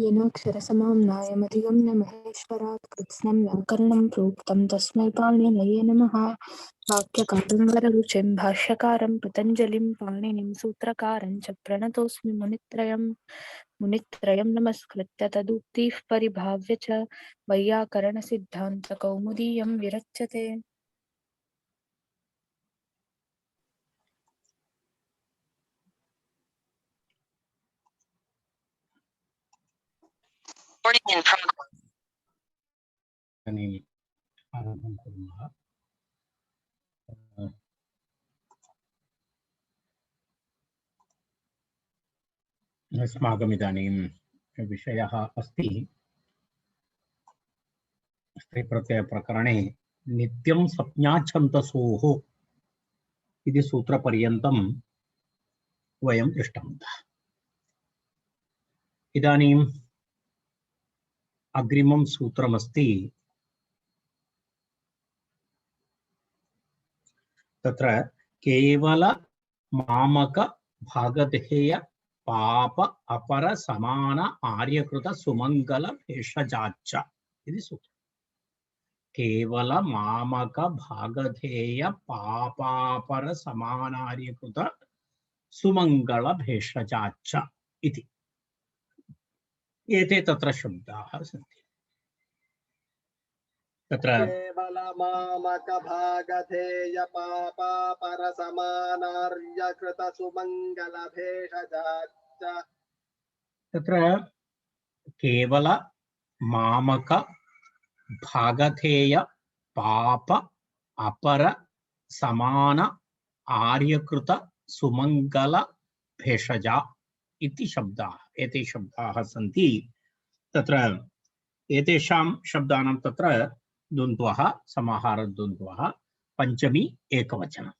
येनाक्षरसमां नायमधिगम्य महेश्वरात् कृत्स्नं व्याकरणं प्रोक्तं तस्मै पाणिनये नमः। वाक्यकारं वररुचिं भाष्यकारं पतञ्जलिं पाणिनिं सूत्रकारं च प्रणतोऽस्मि मुनित्रयं नमस्कृत्य तदुक्तिः परिभाव्य च वैयाकरणसिद्धान्तकौमुदीयं विरच्यते। आरम्भं कुर्मः। अस्माकमिदानीं विषयः अस्ति स्त्रीप्रत्ययप्रकरणे नित्यं संज्ञाच्छन्दसोः इति सूत्रपर्यन्तं वयं दृष्टवन्तः। इदानीम् अग्रिमं सूत्रमस्ति, तत्र केवल मामक भागधेय पाप अपर समान आर्यकृत सुमंगल भेषजाच्च इति सूत्रम्। केवल मामक भागधेय पापापर समानार्यकृत सुमंगल भेषजाच्च इति एते तत्र शब्दाः सन्ति। तत्र केवल मामक भागधेय पापापर समानार्यकृत सुमंगल भेषजाच्च। तत्र केवल मामक भागधेय पाप अपर समान आर्यकृत सुमंगल भेषजा इति शब्दाः, एते शब्दाः सन्ति। तत्र एतेषां शब्दानां तत्र द्वन्द्वः समाहारद्वन्द्वः पञ्चमी एकवचनं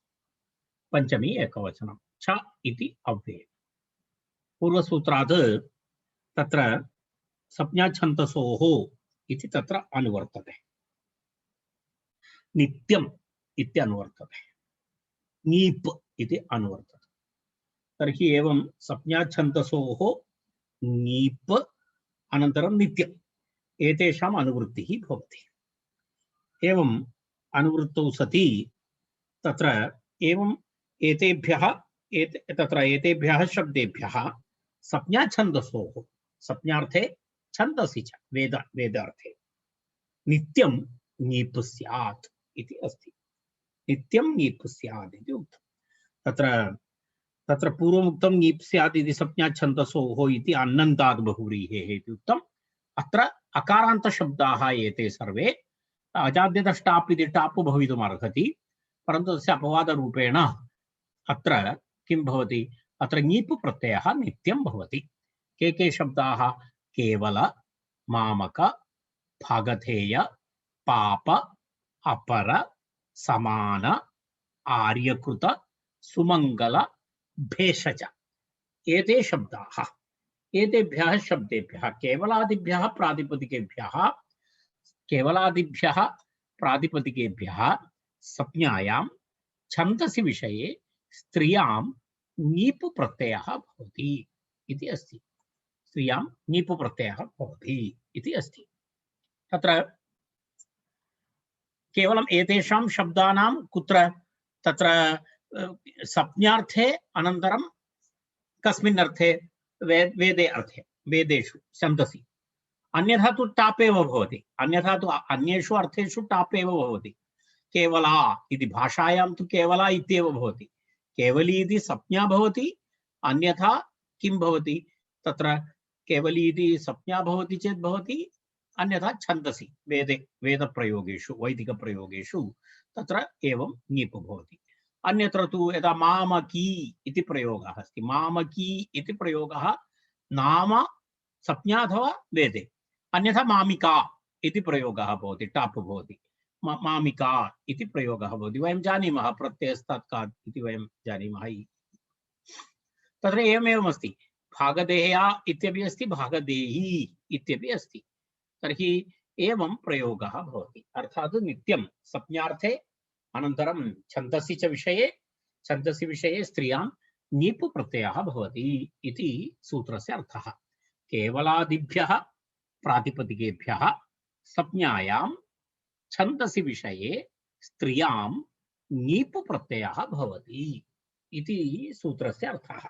च इति अव्ययम्। पूर्वसूत्रात् तत्र संज्ञाच्छन्दसोः इति तत्र अनुवर्तते, नित्यम् इति अनुवर्तते, नीप् इति अनुवर्तते। तर्हि एवं संज्ञाच्छन्दसोः नीप् अनन्तरं नित्यम् एतेषाम् अनुवृत्तिः भवति। एवम् अनुवृत्तौ सति तत्र एवम् एतेभ्यः शब्देभ्यः संज्ञाच्छन्दसोः, संज्ञार्थे छन्दसि च वेदार्थे नित्यं नीप् स्यात् इति अस्ति। नित्यं नीप् स्यात् इति उक्तं। तत्र पूर्वमुक्तं नीप् स्यात् इति संज्ञाच्छन्दसोः इति अन्नन्ताद् बहुव्रीहेः इति उक्तम्। अत्र अकारान्तशब्दाः एते सर्वे अजाद्यतष्टाप् इति टाप् भवितुम् अर्हति, परन्तु तस्य अपवादरूपेण अत्र किं भवति, अत्र नीप् प्रत्ययः नित्यं भवति। के शब्दाः? केवल मामक भागधेय पाप अपर समान आर्यकृत सुमंगल भेषज एते शब्दाः। एतेभ्यः शब्देभ्यः केवलादिभ्यः प्रातिपदिकेभ्यः संज्ञायां छन्दसि विषये स्त्रियां नीप् प्रत्ययः भवति इति अस्ति। स्त्रियां नीप् प्रत्ययः भवति इति अस्ति। तत्र केवलम् एतेषां शब्दानां कुत्र तत्र संज्ञार्थे अनन्तरं कस्मिन् अर्थे? वेदे अर्थे, वेदेषु छन्दसि। अन्यथा तु टाप् एव भवति, अन्यथा तु अन्येषु अर्थेषु टाप् एव भवति। केवला इति भाषायां तु केवला इत्येव भवति, केवली इति संज्ञा भवति। अन्यथा किं भवति? तत्र केवली इति संज्ञा भवति चेत् भवति, अन्यथा छन्दसि वेदप्रयोगेषु वैदिकप्रयोगेषु तत्र एवं नीप् भवति। अन्यत्र तु यदा मामकी इति प्रयोगः अस्ति, मामकी इति प्रयोगः नाम संज्ञा अथवा वेदे, अन्यथा मामिका इति प्रयोगः भवति, टाप् भवति। मामिका इति प्रयोगः भवति, वयं जानीमः, प्रत्ययस्तत्कात् इति वयं जानीमः। तत्र एवमेवमस्ति, भागधेया इत्यपि अस्ति, भागधेयी इत्यपि अस्ति। तर्हि एवं प्रयोगः भवति, अर्थात् नित्यं संज्ञार्थे अनन्तरं छन्दसि च विषये, छन्दसि विषये स्त्रियां नीप् प्रत्ययः भवति इति सूत्रस्य अर्थः। केवलादिभ्यः प्रातिपदिकेभ्यः संज्ञायां छन्दसि विषये स्त्रियां ङीप् प्रत्ययः भवति इति सूत्रस्य अर्थः।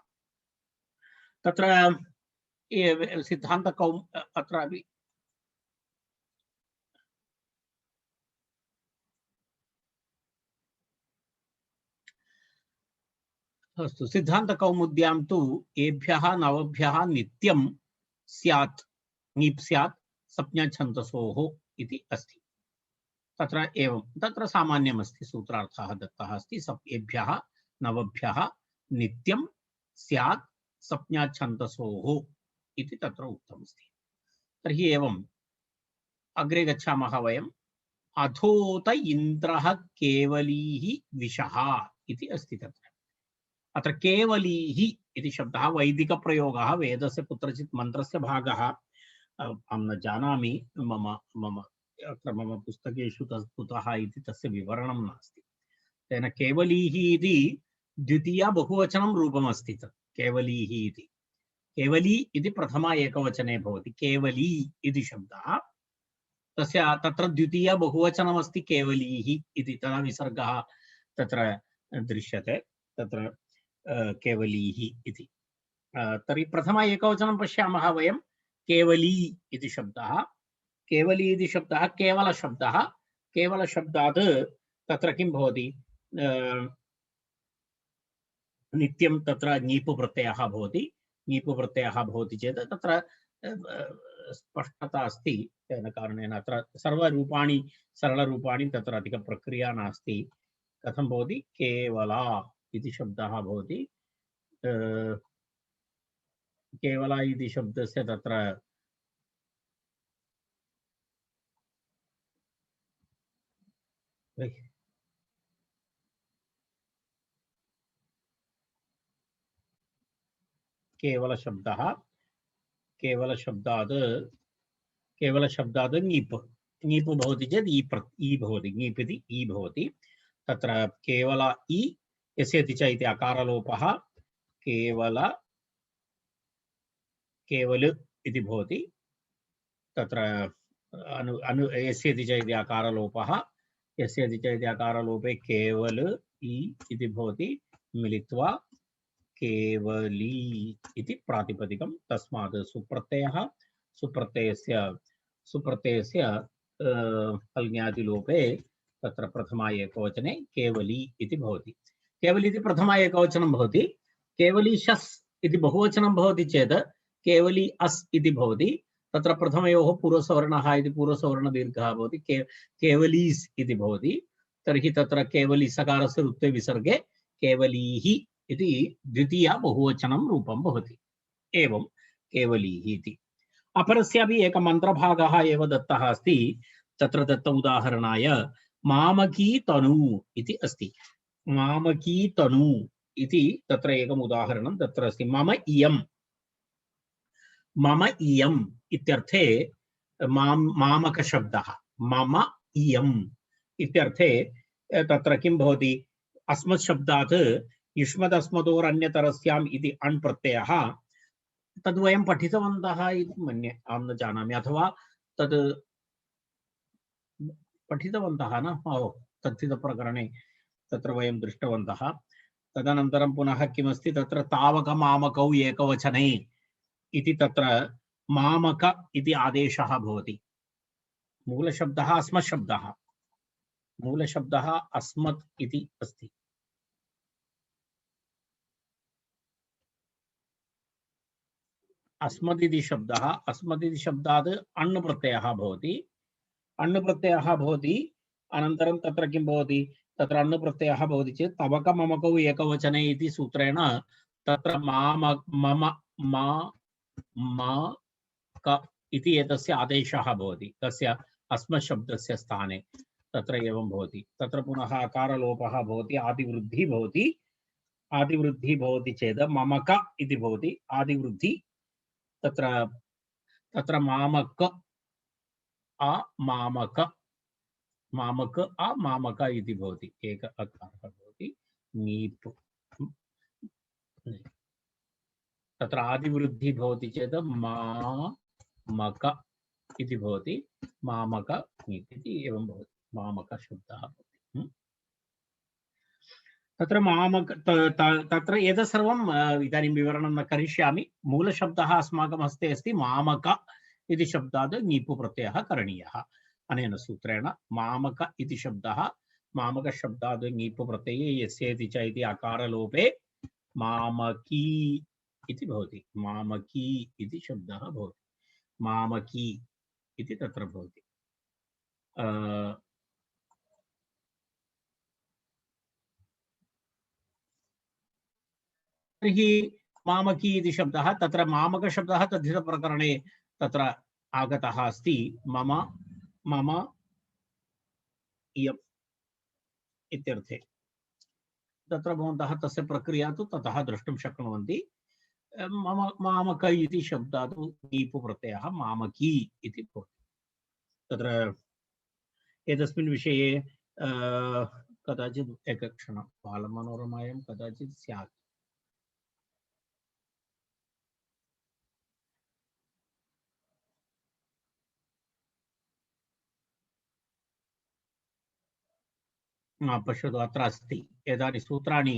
तत्र सिद्धान्तकौम अत्रापि अस्तु। सिद्धान्तकौमुद्यां तु एभ्यः नवभ्यः नित्यं स्यात् ङीप् स्यात् संज्ञाछन्दसोः इति अस्ति। तत्र एवं तत्र सामान्यमस्ति, सूत्रार्थः दत्तः अस्ति। एभ्यः नवभ्यः नित्यं स्यात् संज्ञाछन्दसोः इति तत्र उक्तमस्ति। तर्हि एवम् अग्रे गच्छामः वयम्। अथोत इन्द्रः केवलीः विशः इति अस्ति तत्र। अत्र केवलीः इति शब्दः वैदिकप्रयोगः, वेदस्य कुत्रचित् मन्त्रस्य भागः अहं न जानामि, मम पुस्तकेषु कुतः इति तस्य विवरणं नास्ति। तेन केवलीः इति द्वितीया बहुवचनं रूपमस्ति। तत् केवलीः इति, केवली इति प्रथमा एकवचने भवति। केवली इति शब्दः तस्य तत्र द्वितीया बहुवचनमस्ति केवलीः इति, तदा विसर्गः तत्र दृश्यते तत्र केवलीः इति। तर्हि प्रथम एकवचनं पश्यामः वयं। केवली इति शब्दः, केवली इति शब्दः केवलशब्दः। केवलशब्दात् तत्र किं भवति, नित्यं तत्र ङीप् प्रत्ययः भवति। ङीप् प्रत्ययः भवति चेत् तत्र स्पष्टता अस्ति। तेन कारणेन अत्र सर्वरूपाणि सरलरूपाणि तत्र अधिकप्रक्रिया नास्ति। कथं भवति, केवला इति शब्दः भवति। केवला इति शब्दस्य तत्र केवलशब्दः, केवलशब्दात् ङीप् ङीप् भवति चेत् ई भवति, ङीप् इति ई भवति। तत्र केवल ई यस्यति च इति अकारलोपः, केवल केवल इति भवति। तत्र यस्यति च इति अकारलोपः, यस्यति च इति अकारलोपे केवल ई इति भवति, मिलित्वा केवली इति प्रातिपदिकं। तस्मात् सुप्रत्ययः, सुप्रत्ययस्य अल्ङ्यादिलोपे तत्र प्रथमा एकवचने केवली इति भवति। केवली इति प्रथमा एकवचनं भवति। केवली शस् इति बहुवचनं भवति चेत् केवली अस् इति भवति। तत्र प्रथमयोः पूर्वसवर्णः इति पूर्वसवर्णदीर्घः भवति, केवलीस् इति भवति। तर्हि तत्र केवली सकारस्य रुत्वे विसर्गे केवलीः इति द्वितीया बहुवचनं रूपं भवति। एवं केवलीः इति। अपरस्यापि एकः मन्त्रभागः एव दत्तः अस्ति। तत्र दत्त उदाहरणाय मामकी तनु इति अस्ति। मामकी तनु इति तत्र एकम् उदाहरणं तत्र अस्ति। मम इयम् इत्यर्थे मामकशब्दः, मम इयम् इत्यर्थे तत्र किं भवति, अस्मत् शब्दात् युष्मदस्मदोरन्यतरस्याम् इति अण् प्रत्ययः। तद् वयं पठितवन्तः इति मन्ये, अहं न जानामि, अथवा तद् पठितवन्तः न, तद्धितप्रकरणे तत्र वयं दृष्टवन्तः। तदनन्तरं पुनः किमस्ति, तत्र तावक मामकौ एकवचने इति तत्र मामक इति आदेशः भवति। मूलशब्दः अस्मत् शब्दः, मूलशब्दः अस्मत् इति अस्ति। अस्मदिति शब्दः, अस्मदिति शब्दात् अण् प्रत्ययः भवति। अण् प्रत्ययः भवति, अनन्तरं तत्र किं भवति, तत्र अण् प्रत्ययः भवति चेत् तवक ममकौ एकवचने इति सूत्रेण तत्र मम क इति एतस्य आदेशः भवति, तस्य अस्मत् शब्दस्य स्थाने। तत्र एवं भवति। तत्र पुनः अकारलोपः भवति, आदिवृद्धिः भवति। आदिवृद्धिः भवति चेत् ममक इति भवति, आदिवृद्धि। तत्र मामक अमामक, मामक अमामक इति भवति, एक अकारः भवति ङीप्। तत्र आदिवृद्धिः भवति चेत् मामक इति भवति, मामक इति एवं भवति, मामक शब्दः भवति। तत्र मामक तत्र एतत् सर्वम् इदानीं विवरणं न करिष्यामि। मूलशब्दः अस्माकं हस्ते अस्ति, मामक इति शब्दात् ङीपु प्रत्ययः करणीयः अनेन सूत्रेण। मामक इति शब्दः, मामकशब्दात् ङीपु प्रत्यये यस्येति च इति अकारलोपे मामकी इति भवति, मामकी इति शब्दः भवति, मामकी इति तत्र भवति। तर्हि मामकी इति शब्दः, तत्र मामकशब्दः तद्धितप्रकरणे तत्र आगतः अस्ति। मम मम इयम् इत्यर्थे। तत्र भवन्तः तस्य प्रक्रिया तु ततः द्रष्टुं शक्नुवन्ति। मम मामक इति शब्दात् ङीपु प्रत्ययः मामकी इति भवति। तत्र एतस्मिन् विषये कदाचित् एकक्षणं बालमनोरमायां कदाचित् स्यात्। पश्यतु, अत्र अस्ति एतानि सूत्राणि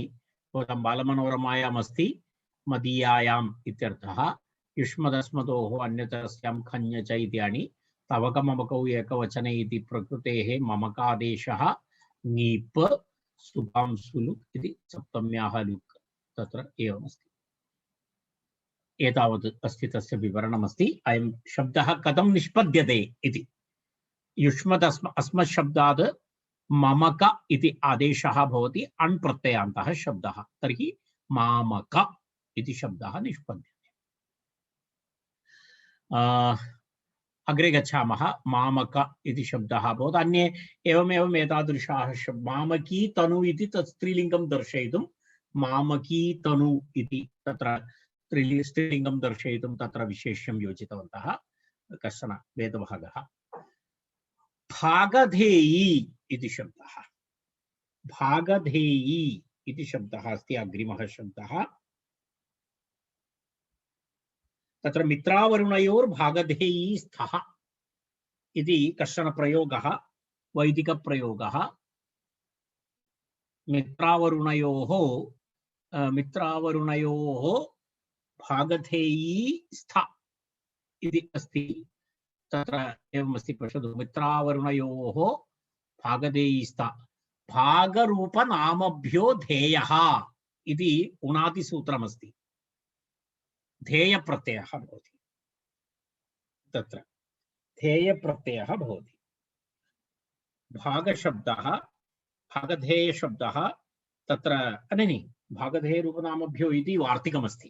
भवतां बालमनोरमायाम् अस्ति। मदीयायाम् इत्यर्थः, युष्मदस्मदोः अन्यतरस्यां खञ्ञ च इत्यादि तवकममकौ एकवचने इति प्रकृतेः ममकादेशः ङीप् सुभां सुलुक् इति सप्तम्याः लुक् तत्र एवमस्ति। एतावत् अस्ति तस्य विवरणमस्ति। अयं शब्दः कथं निष्पद्यते इति। युष्मदस्मत् शब्दात् ममक इति आदेशः भवति, अण् प्रत्ययान्तः शब्दः, तर्हि मामक इति शब्दः निष्पद्यते। अग्रे गच्छामः। मामक इति शब्दः भवति, अन्ये एवमेवम् एतादृशाः मामकी तनु इति तत् स्त्रीलिङ्गं दर्शयितुं मामकी तनु इति तत्र स्त्रीलिङ्गं दर्शयितुं तत्र विशेष्यं योजितवन्तः कश्चन वेदभागः। भागधेयी इति शब्दः, भागधेयी इति शब्दः अस्ति अग्रिमः शब्दः। तत्र मित्रावरुणयोर्भागधेयी स्तः इति कश्चन प्रयोगः, वैदिकप्रयोगः। मित्रावरुणयोः भागधेयी स्थ इति अस्ति। तत्र एवमस्ति, पश्यतु, मित्रावरुणयोः भागधेयी स्त भागरूपनामभ्यो धेयः इति उणादिसूत्रमस्ति। धेयप्रत्ययः भवति, तत्र धेयप्रत्ययः भवति। भागशब्दः, भागधेयशब्दः तत्र अननि भागधेयरूपनामभ्यो इति वार्तिकमस्ति।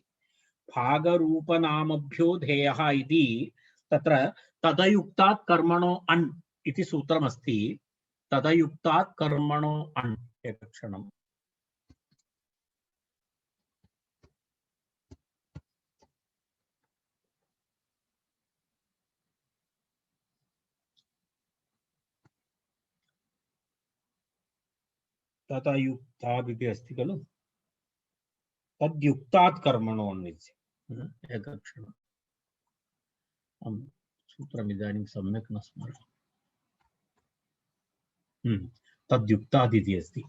भागरूपनामभ्यो धेयः इति तत्र तदयुक्तात् कर्मणो अण् इति सूत्रमस्ति। तदयुक्तात् कर्मणो अण्, एकक्षणम्, तदयुक्तात् इति अस्ति खलु, तद्युक्तात् कर्मणो अन्विच्य। एकक्षणम्, सूत्रम् इदानीं सम्यक् न स्मरामि। तद्युक्तात् इति अस्ति।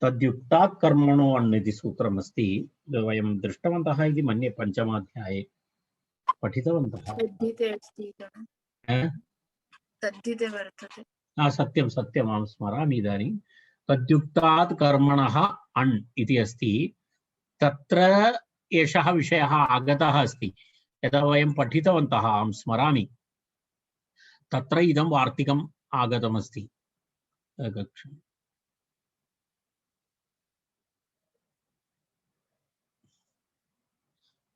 तद्युक्तात् कर्मणो अण् इति सूत्रमस्ति। वयं दृष्टवन्तः इति मन्ये, पञ्चमाध्याये पठितवन्तः। सत्यं सत्यम्, अहं स्मरामि इदानीं। तद्युक्तात् कर्मणः अण् इति अस्ति। तत्र एषः विषयः आगतः अस्ति यदा वयं पठितवन्तः, अहं स्मरामि। तत्र इदं वार्तिकम् आगतमस्ति। तत्र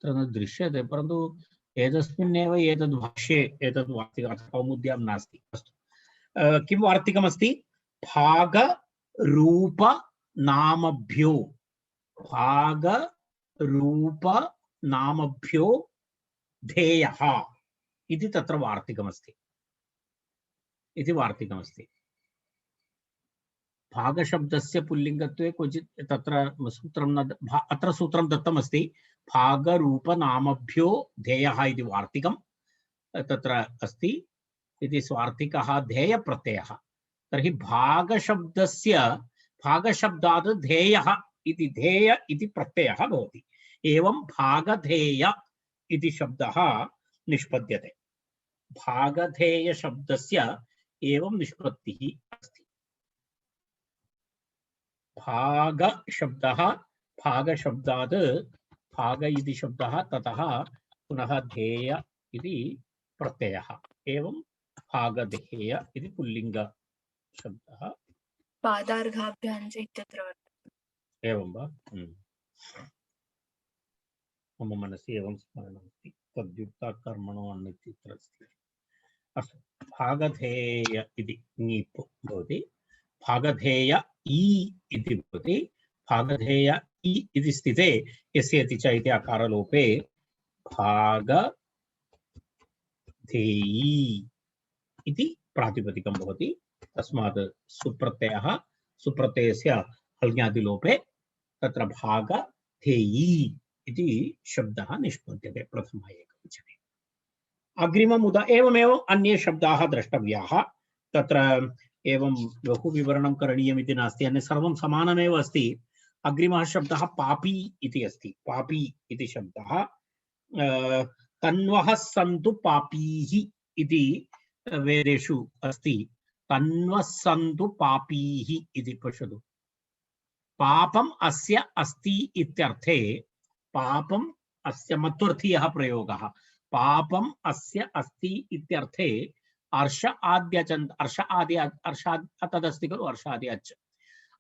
न दृश्यते, परन्तु एतस्मिन्नेव एतद् भाष्ये एतद् वार्तिकम् अथवा कौमुद्यां नास्ति। अस्तु, किं वार्तिकमस्ति? भागरूपनामभ्यो, भागरूपनामभ्यो धेयः इति तत्र वार्तिकमस्ति। भागशब्दस्य पुल्लिङ्गत्वे क्वचित् तत्र सूत्रं न, अत्र सूत्रं दत्तमस्ति। भागरूपनामभ्यो धेयः इति वार्तिकं तत्र अस्ति इति स्वार्थिकः धेयप्रत्ययः। तर्हि भागशब्दात् धेयः इति धेय इति प्रत्ययः भवति। एवं भागधेय इति शब्दः निष्पद्यते। भागधेय शब्दस्य एवं निष्पत्तिः अस्ति। भागशब्दात् भाग इति शब्दः ततः पुनः धेय इति प्रत्ययः एवं भागधेय इति पुल्लिंग शब्दः पादार्घाभ्याञ्च इत्यत्र वर्तते। एवं वा? मम मनसि एवं स्मरणमस्ति तद्युक्ता कर्मणो अन्यत्र अस्ति। अस्तु, भागधेय इति ङीप् भवति, भागधेय ई इति भवति। भागधेय ई इति स्थिते यस्य इति च इति अकारलोपे भागधेयी इति प्रातिपदिकं भवति। तस्मात् सुप्रत्ययस्य हल्ङ्यादिलोपे तत्र भागधेयी इति शब्दः निष्पद्यते प्रथम एकवचने। अग्रिमम् एवमेव अन्ये शब्दाः द्रष्टव्याः। तत्र एवं बहु विवरणं करणीयमिति नास्ति, अन्य सर्वं समानमेव अस्ति। अग्रिमः शब्दः पापी इति अस्ति। पापी इति शब्दः तन्वः सन्तु पापीः इति वेदेषु अस्ति। तन्वः सन्तु पापीः इति पश्यतु। पापम् अस्य अस्ति इत्यर्थे पापम् अस्य मत्वर्थीयः प्रयोगः। पापम् अस्य अस्ति इत्यर्थे अर्ष तदस्ति खलु अर्षादि अच्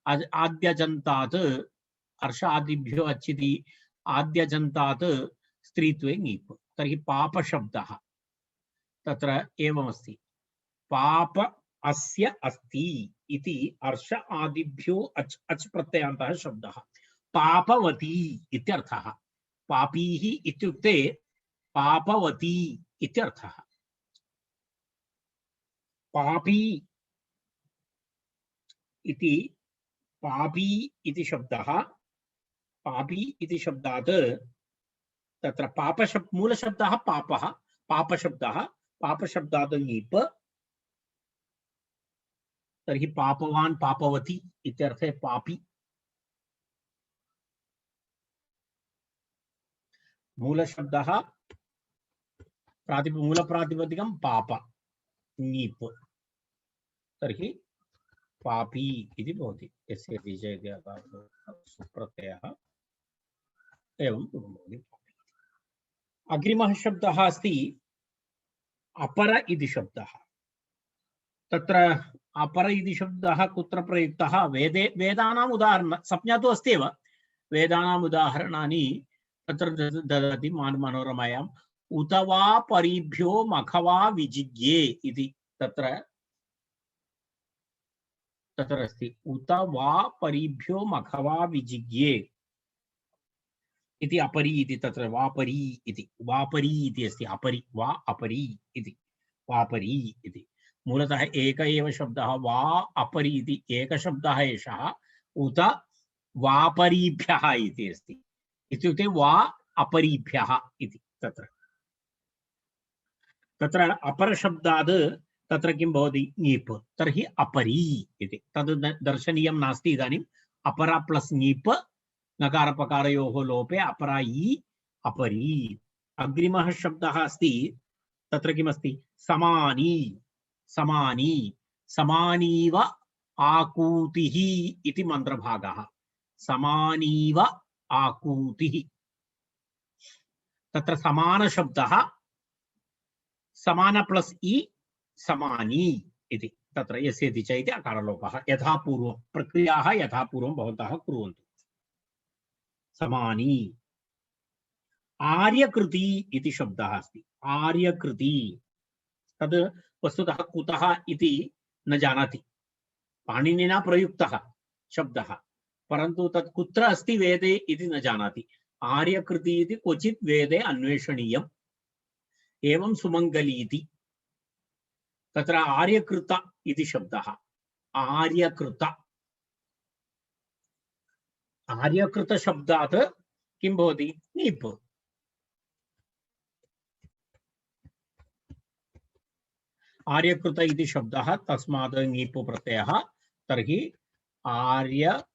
आद्यजन्तात् अर्षादिभ्यो अच्चिति आद्यजन्तात् स्त्रीत्वे ङीप्। तर्हि पापशब्दः तत्र एवमस्ति। पाप अस्य अस्ति इति अर्ष आदिभ्यो अच् प्रत्ययान्तः शब्दः। पापवती इत्यर्थः। पापीः इत्युक्ते पापवती इत्यर्थः। पापी इति पापी इति शब्दः। पापी इति शब्दात् तत्र मूलशब्दः पापः। पापशब्दात् ङीप्। तर्हि पापवान् पापवती इत्यर्थे पापी। मूलशब्दः मूलप्रातिपदिकं पाप ङीप्। तर्हि पापी इति भवति। यस्य सुप्रत्ययः एवं भवति। अग्रिमः शब्दः अस्ति अपर इति शब्दः। तत्र अपर इति शब्दः कुत्र प्रयुक्तः? वेदानाम् उदाहरणं संज्ञा तु अस्ति एव। वेदानाम् उदाहरणानि तत्र ददाति मनोरमायाम्। उत वा परिभ्यो मखवा विजिज्ञे इति तत्र अस्ति। उत वा परिभ्यो मखवा विजिज्ञे इति अपरी इति तत्र वापरी इति अस्ति। अपरी वा अपरी इति वापरी इति मूलतः एक एव शब्दः। वा अपरी इति एकशब्दः एषः। उत वापरीभ्यः इति अस्ति। इत्युक्ते वा अपरीभ्यः इति तत्र अपरशब्दात् तत्र किं भवति? ङीप्। तर्हि अपरी इति तद् दर्शनीयं नास्ति इदानीम्। अपरा प्लस् ङीप् नकारपकारयोः लोपे अपरा ई अपरी। अग्रिमः शब्दः अस्ति। तत्र किमस्ति? समानी। समानी समानीव आकूतिः इति मन्त्रभागः। समानीव आकूतिः। तत्र समानशब्दः समान प्लस ई समानी इति तत्र यस्यति च इति अकारलोपः। यथा पूर्वं प्रक्रियाः यथा पूर्वं भवन्तः कुर्वन्तु। समानी। आर्यकृति इति शब्दः अस्ति। आर्यकृति तद् वस्तुतः कुतः इति न जानाति। पाणिनिना प्रयुक्तः शब्दः, परन्तु तत् कुत्र अस्ति वेदे इति न जानाति। आर्यकृति इति क्वचित् वेदे अन्वेषणीयम्। एवं सुमङ्गलीति तत्र आर्यकृत इति शब्दः। आर्यकृत शब्दात् किं भवति ङीप् आर्यकृत इति शब्दः तस्मात् ङीप् प्रत्ययः तर्हि आर्यकृति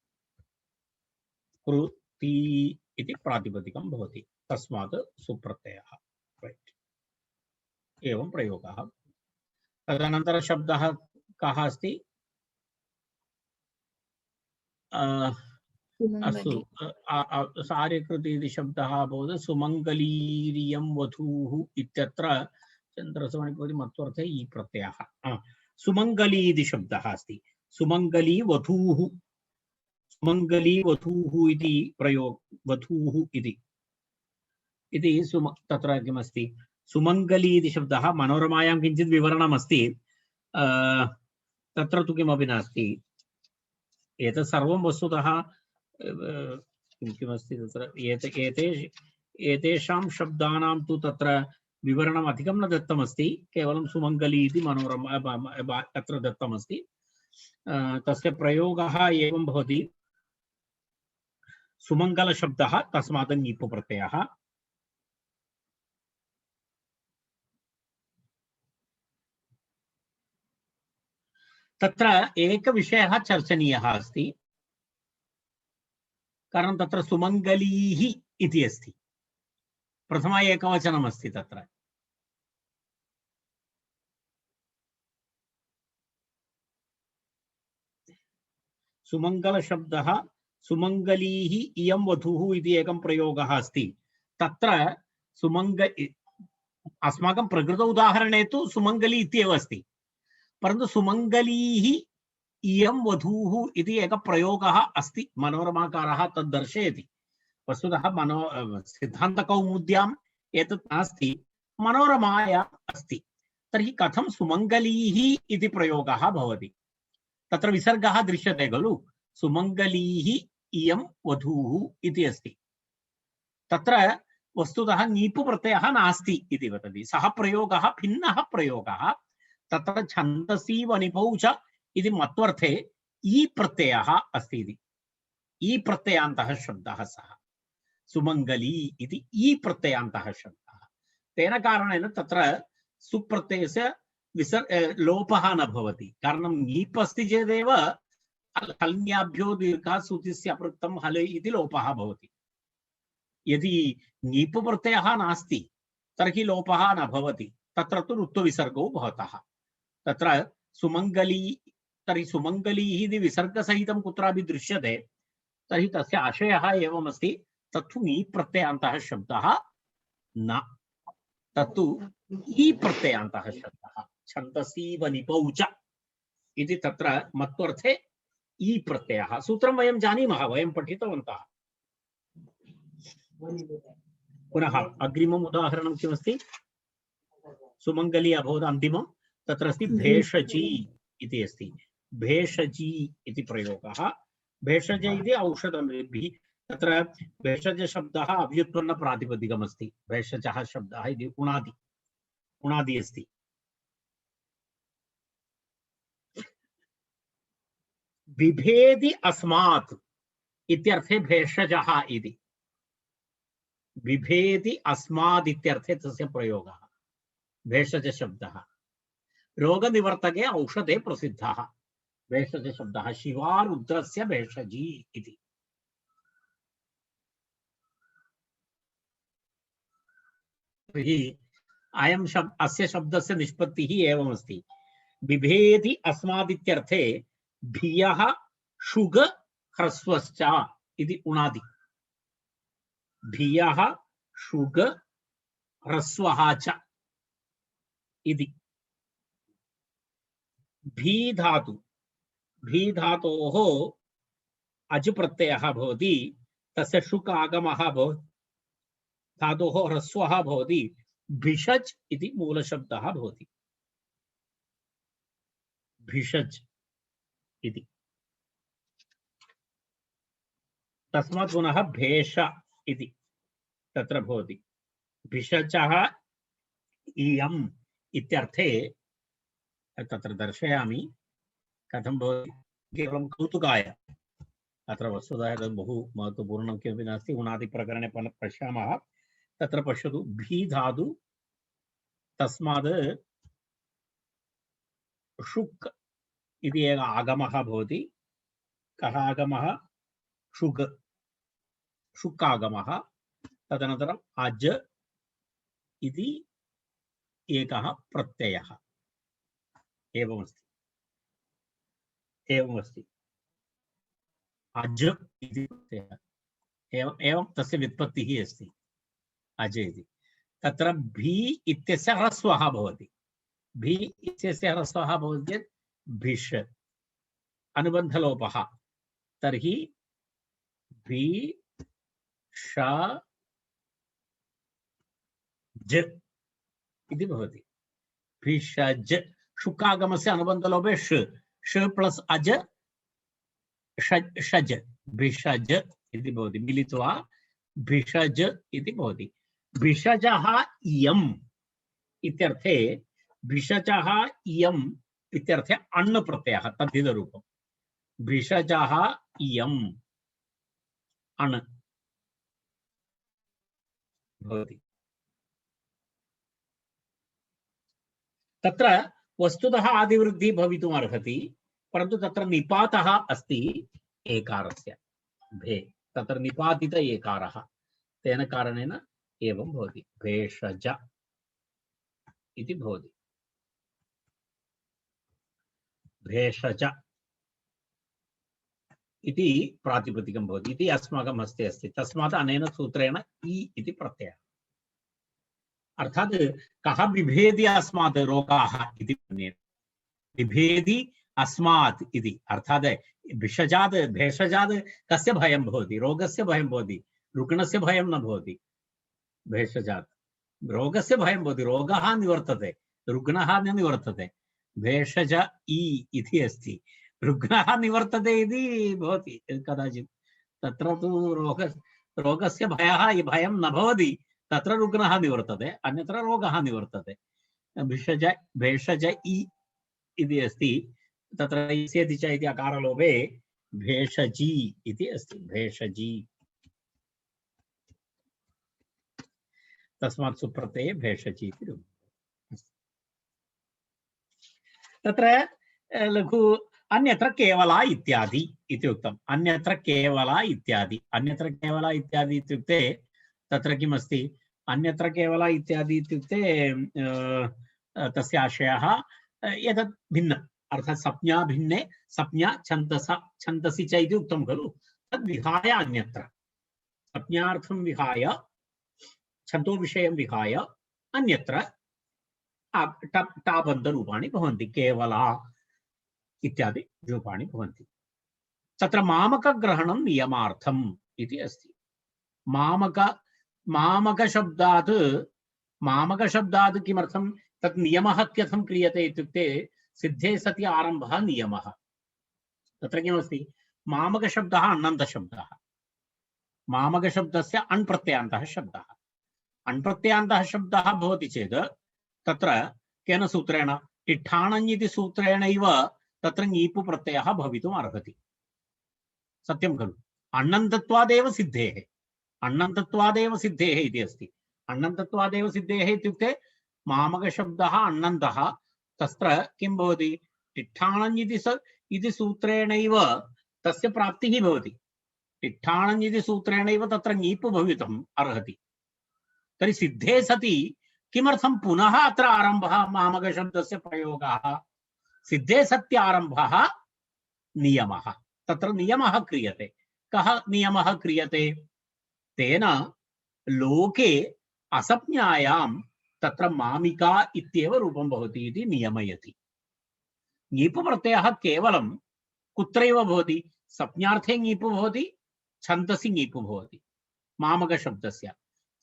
इति प्रातिपदिकं भवति तस्मात् सुप्रत्ययः राइट एवं प्रयोगः तदनन्तरं शब्दः कः अस्ति अस्तु आर्यकृति इति शब्दः भवति सुमङ्गलीरियं वधूः इत्यत्र चन्द्रसमणि मत्वर्थे ई प्रत्ययः सुमङ्गली इति शब्दः अस्ति सुमङ्गली वधूः इति प्रयोग वधूः इति तत्र किमस्ति सुमङ्गली इति शब्दः मनोरमायां किञ्चित् विवरणमस्ति तत्र तु किमपि नास्ति एतत् सर्वं वस्तुतः किमस्ति तत्र एतेषां शब्दानां तु तत्र विवरणम् अधिकं न दत्तमस्ति केवलं सुमङ्गली इति मनोरमा तत्र दत्तमस्ति तस्य प्रयोगः एवं भवति सुमङ्गलशब्दः तस्मात् ङीप् प्रत्ययः तत्र एकविषयः चर्चनीयः अस्ति कारणं तत्र सुमङ्गलीः इति अस्ति प्रथम एकवचनम् अस्ति तत्र सुमङ्गलशब्दः सुमङ्गलीः इयं वधूः इति एकं प्रयोगः अस्ति तत्र अस्माकं प्रकृत उदाहरणे तु सुमङ्गली इत्येव अस्ति परन्तु सुमङ्गलीः इयं वधूः इति एकः प्रयोगः अस्ति मनोरमाकारः तद् दर्शयति वस्तुतः सिद्धान्तकौमुद्याम् एतत् नास्ति मनोरमायाम् अस्ति तर्हि कथं सुमङ्गलीः इति प्रयोगः भवति तत्र विसर्गः दृश्यते खलु सुमङ्गलीः इयं वधूः इति अस्ति तत्र वस्तुतः ङीप् प्रत्ययः नास्ति इति वदति सः प्रयोगः भिन्नः प्रयोगः तत्र छन्दसि वनिपौ च इति मत्वर्थे ई प्रत्ययः अस्ति इति ई प्रत्ययान्तः शब्दः सः सुमङ्गली इति ई प्रत्ययान्तः शब्दः तेन कारणेन तत्र सुप्रत्ययस्य लोपः न भवति कारणं ङीप् अस्ति चेदेव हल्न्याभ्यो दीर्घः सुतिस्य अपृक्तं हल इति लोपः भवति यदि ङीप् प्रत्ययः नास्ति तर्हि लोपः न भवति तत्र तु ऋत्वविसर्गो भवतः तत्र सुमङ्गली तर्हि सुमङ्गलीः इति विसर्गसहितं कुत्रापि दृश्यते तर्हि तस्य आशयः एवमस्ति तत्तु ङीप् प्रत्ययान्तः शब्दः न तत्तु ई प्रत्ययान्तः शब्दः छन्दसि वनिपौ च इति तत्र मत्वर्थे ई प्रत्ययः सूत्रं वयं जानीमः वयं पठितवन्तः पुनः अग्रिमम् उदाहरणं किमस्ति सुमङ्गली अभवत् अन्तिमं तत्र अस्ति भेषजी इति अस्ति भेषजी इति प्रयोगः भेषज इति औषधं तत्र भेषज शब्दः अव्युत्पन्न प्रातिपदिकमस्ति भेषजः शब्दः इति उणादि अस्ति बिभेदि अस्मात् इत्यर्थे भेषजः इति बिभेदि अस्मात् इत्यर्थे तस्य प्रयोगः भेषज शब्दः रोगनिवर्तके औषधे प्रसिद्धः भेषज शब्दः शिवारुद्रस्य भेषजी इति अयं अस्य शब्दस्य निष्पत्तिः एवमस्ति बिभेदि अस्मात् इत्यर्थे भियः शुग ह्रस्वश्च इति उणादि भियः शुग ह्रस्वः च इति भी धातोः अज् प्रत्ययः भवति तस्य शुक् आगमः भवति धातोः ह्रस्वः भवति भिषज् इति मूलशब्दः भवति भिषज् इति तस्मात् पुनः भेष इति तत्र भवति भिषजः इयम् इत्यर्थे तत्र दर्शयामि कथं भवति केवलं कौतुकाय अत्र वस्तुतः तद् बहु महत्त्वपूर्णं किमपि नास्ति। उणादिप्रकरणे पश्यामः। तत्र पश्यतु, भी धातु तस्मात् शुक् इति एकः आगमः भवति। कः आगमः? शुक्, शुक्कागमः। तदनन्तरम् अज इति एकः प्रत्ययः। एवमस्ति, एवमस्ति। अज इति प्रत्ययः, एवं तस्य व्युत्पत्तिः अस्ति, अज इति। तत्र भी इत्यस्य ह्रस्वः भवति। भी इत्यस्य ह्रस्वः भवति चेत् भिष्, अनुबन्धलोपः। तर्हि भी ष ज इति भवति। भिषज, शुक्कागमस्य अनुबन्धलोपे ष, ष प्लस् अज षज, भिषज इति भवति। मिलित्वा भिषज इति भवति। भिषजः इयम् इत्यर्थे, भिषजः इयम् इत्यर्थे अण् प्रत्ययः, तद्धितरूपम्। भिषजः इयम् अण् भवति। तत्र वस्तुतः आदिवृद्धिः भवितुम् अर्हति, परन्तु तत्र निपातः अस्ति एकारस्य, भे, तत्र निपातित एकारः, तेन कारणेन एवं भवति। भेषज इति भवति। भेषज इति प्रातिपदिकं भवति इति अस्माकं हस्ते अस्ति। तस्मात् अनेन सूत्रेण इ इति प्रत्ययः। अर्थात् कः बिभेदि अस्मात् रोगाः इति मन्ये। बिभेदि अस्मात् इति अर्थात् भिषजात् भेषजात् कस्य भयं भवति? रोगस्य भयं भवति, रुग्णस्य भयं न भवति। भेषजात् रोगस्य भयं भवति, रोगः निवर्तते, रुग्णः न निवर्तते। भेषज इति अस्ति, रुग्णः निवर्तते इति भवति कदाचित्। तत्र तु रोगस्य भयं न भवति, तत्र रुग्णः निवर्तते, अन्यत्र रोगः निवर्तते। भिषज, भेषज इति अस्ति। तत्र इसेति च इति अकारलोपे भेषजी इति अस्ति, भेषजी। तस्मात् सुप्रत्यये भेषजी इति रूपम्। तत्र लघु अन्यत्र केवला इत्यादि इति उक्तम्। अन्यत्र केवला इत्यादि, अन्यत्र केवला इत्यादि इत्युक्ते तत्र किमस्ति? अन्यत्र केवला इत्यादि इत्युक्ते तस्य आशयः एतत् भिन्न, अर्थात् संज्ञा भिन्ने, संज्ञा छन्दसि च इति उक्तं खलु। तद् विहाय अन्यत्र, संज्ञार्थं विहाय, छन्दोविषयं विहाय अन्यत्र टाबन्तरूपाणि भवन्ति, केवला इत्यादि रूपाणि भवन्ति। तत्र मामकग्रहणं नियमार्थम् इति अस्ति। मामकशब्दात् किमर्थं तत् नियमः कथं क्रियते इत्युक्ते सिद्धे सति आरम्भः नियमः। तत्र किमस्ति? मामकशब्दः अण्णन्तशब्दः, मामकशब्दस्य अण् प्रत्ययान्तः शब्दः। अण् प्रत्ययान्तः शब्दः भवति चेत् तत्र केन सूत्रेण? इट्ठाणञ् इति सूत्रेणैव तत्र ङीपु प्रत्ययः भवितुम् अर्हति। सत्यं खलु? अण्णन्तत्वादेव सिद्धेः, अण्णन्तत्वादेव सिद्धेः इति अस्ति। अण्णन्तत्वादेव सिद्धेः इत्युक्ते मामकशब्दः अण्णन्तः, तत्र किं भवति? इट्ठाणञ् इति सूत्रेणैव तस्य प्राप्तिः भवति। इट्ठाणञ् इति सूत्रेणैव तत्र ङीपु भवितुम् अर्हति। तर्हि सिद्धे सति किमर्थं पुनः अत्र आरम्भः मामकशब्दस्य प्रयोगः? सिद्धे सत्यारम्भः नियमः, तत्र नियमः क्रियते। कः नियमः क्रियते? तेन लोके असंज्ञायां तत्र मामिका इत्येव रूपं भवति इति नियमयति। ङीपु प्रत्ययः केवलं कुत्रैव भवति? संज्ञार्थे ङीपु भवति, छन्दसि ङीपु भवति मामकशब्दस्य।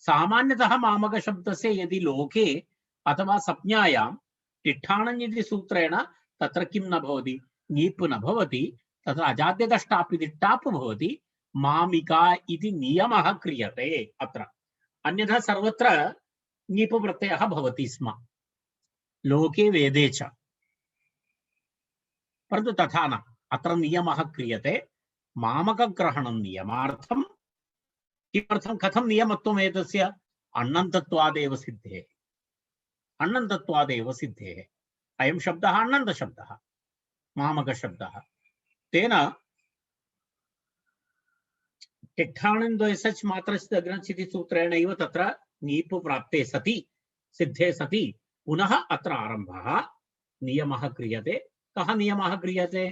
सामान्यतः मामकशब्दस्य यदि लोके अथवा संज्ञायां इट्ठाणञ् इति सूत्रेण तत्र किं न भवति? ङीपु न भवति, तत्र अजाद्यदष्टाप् इति टाप् भवति, मामिका इति नियमः क्रियते अत्र। अन्यथा सर्वत्र ङीपु प्रत्ययः भवति स्म, लोके वेदे च, परन्तु तथा न। अत्र नियमः क्रियते, मामकग्रहणं नियमार्थं किमर्थं कथं नियमत्वम् एतस्य अण्णन्तत्वादेव सिद्धेः अण्णन्तत्वादेव सिद्धेः अयं शब्दः अण्णन्तशब्दः मामकशब्दः तेन टिट्ठाणन्द्वयसच् मात्रस्य सूत्रेणैव तत्र नीप् प्राप्ते सति सिद्धे सति पुनः अत्र आरम्भः नियमः क्रियते कः नियमः क्रियते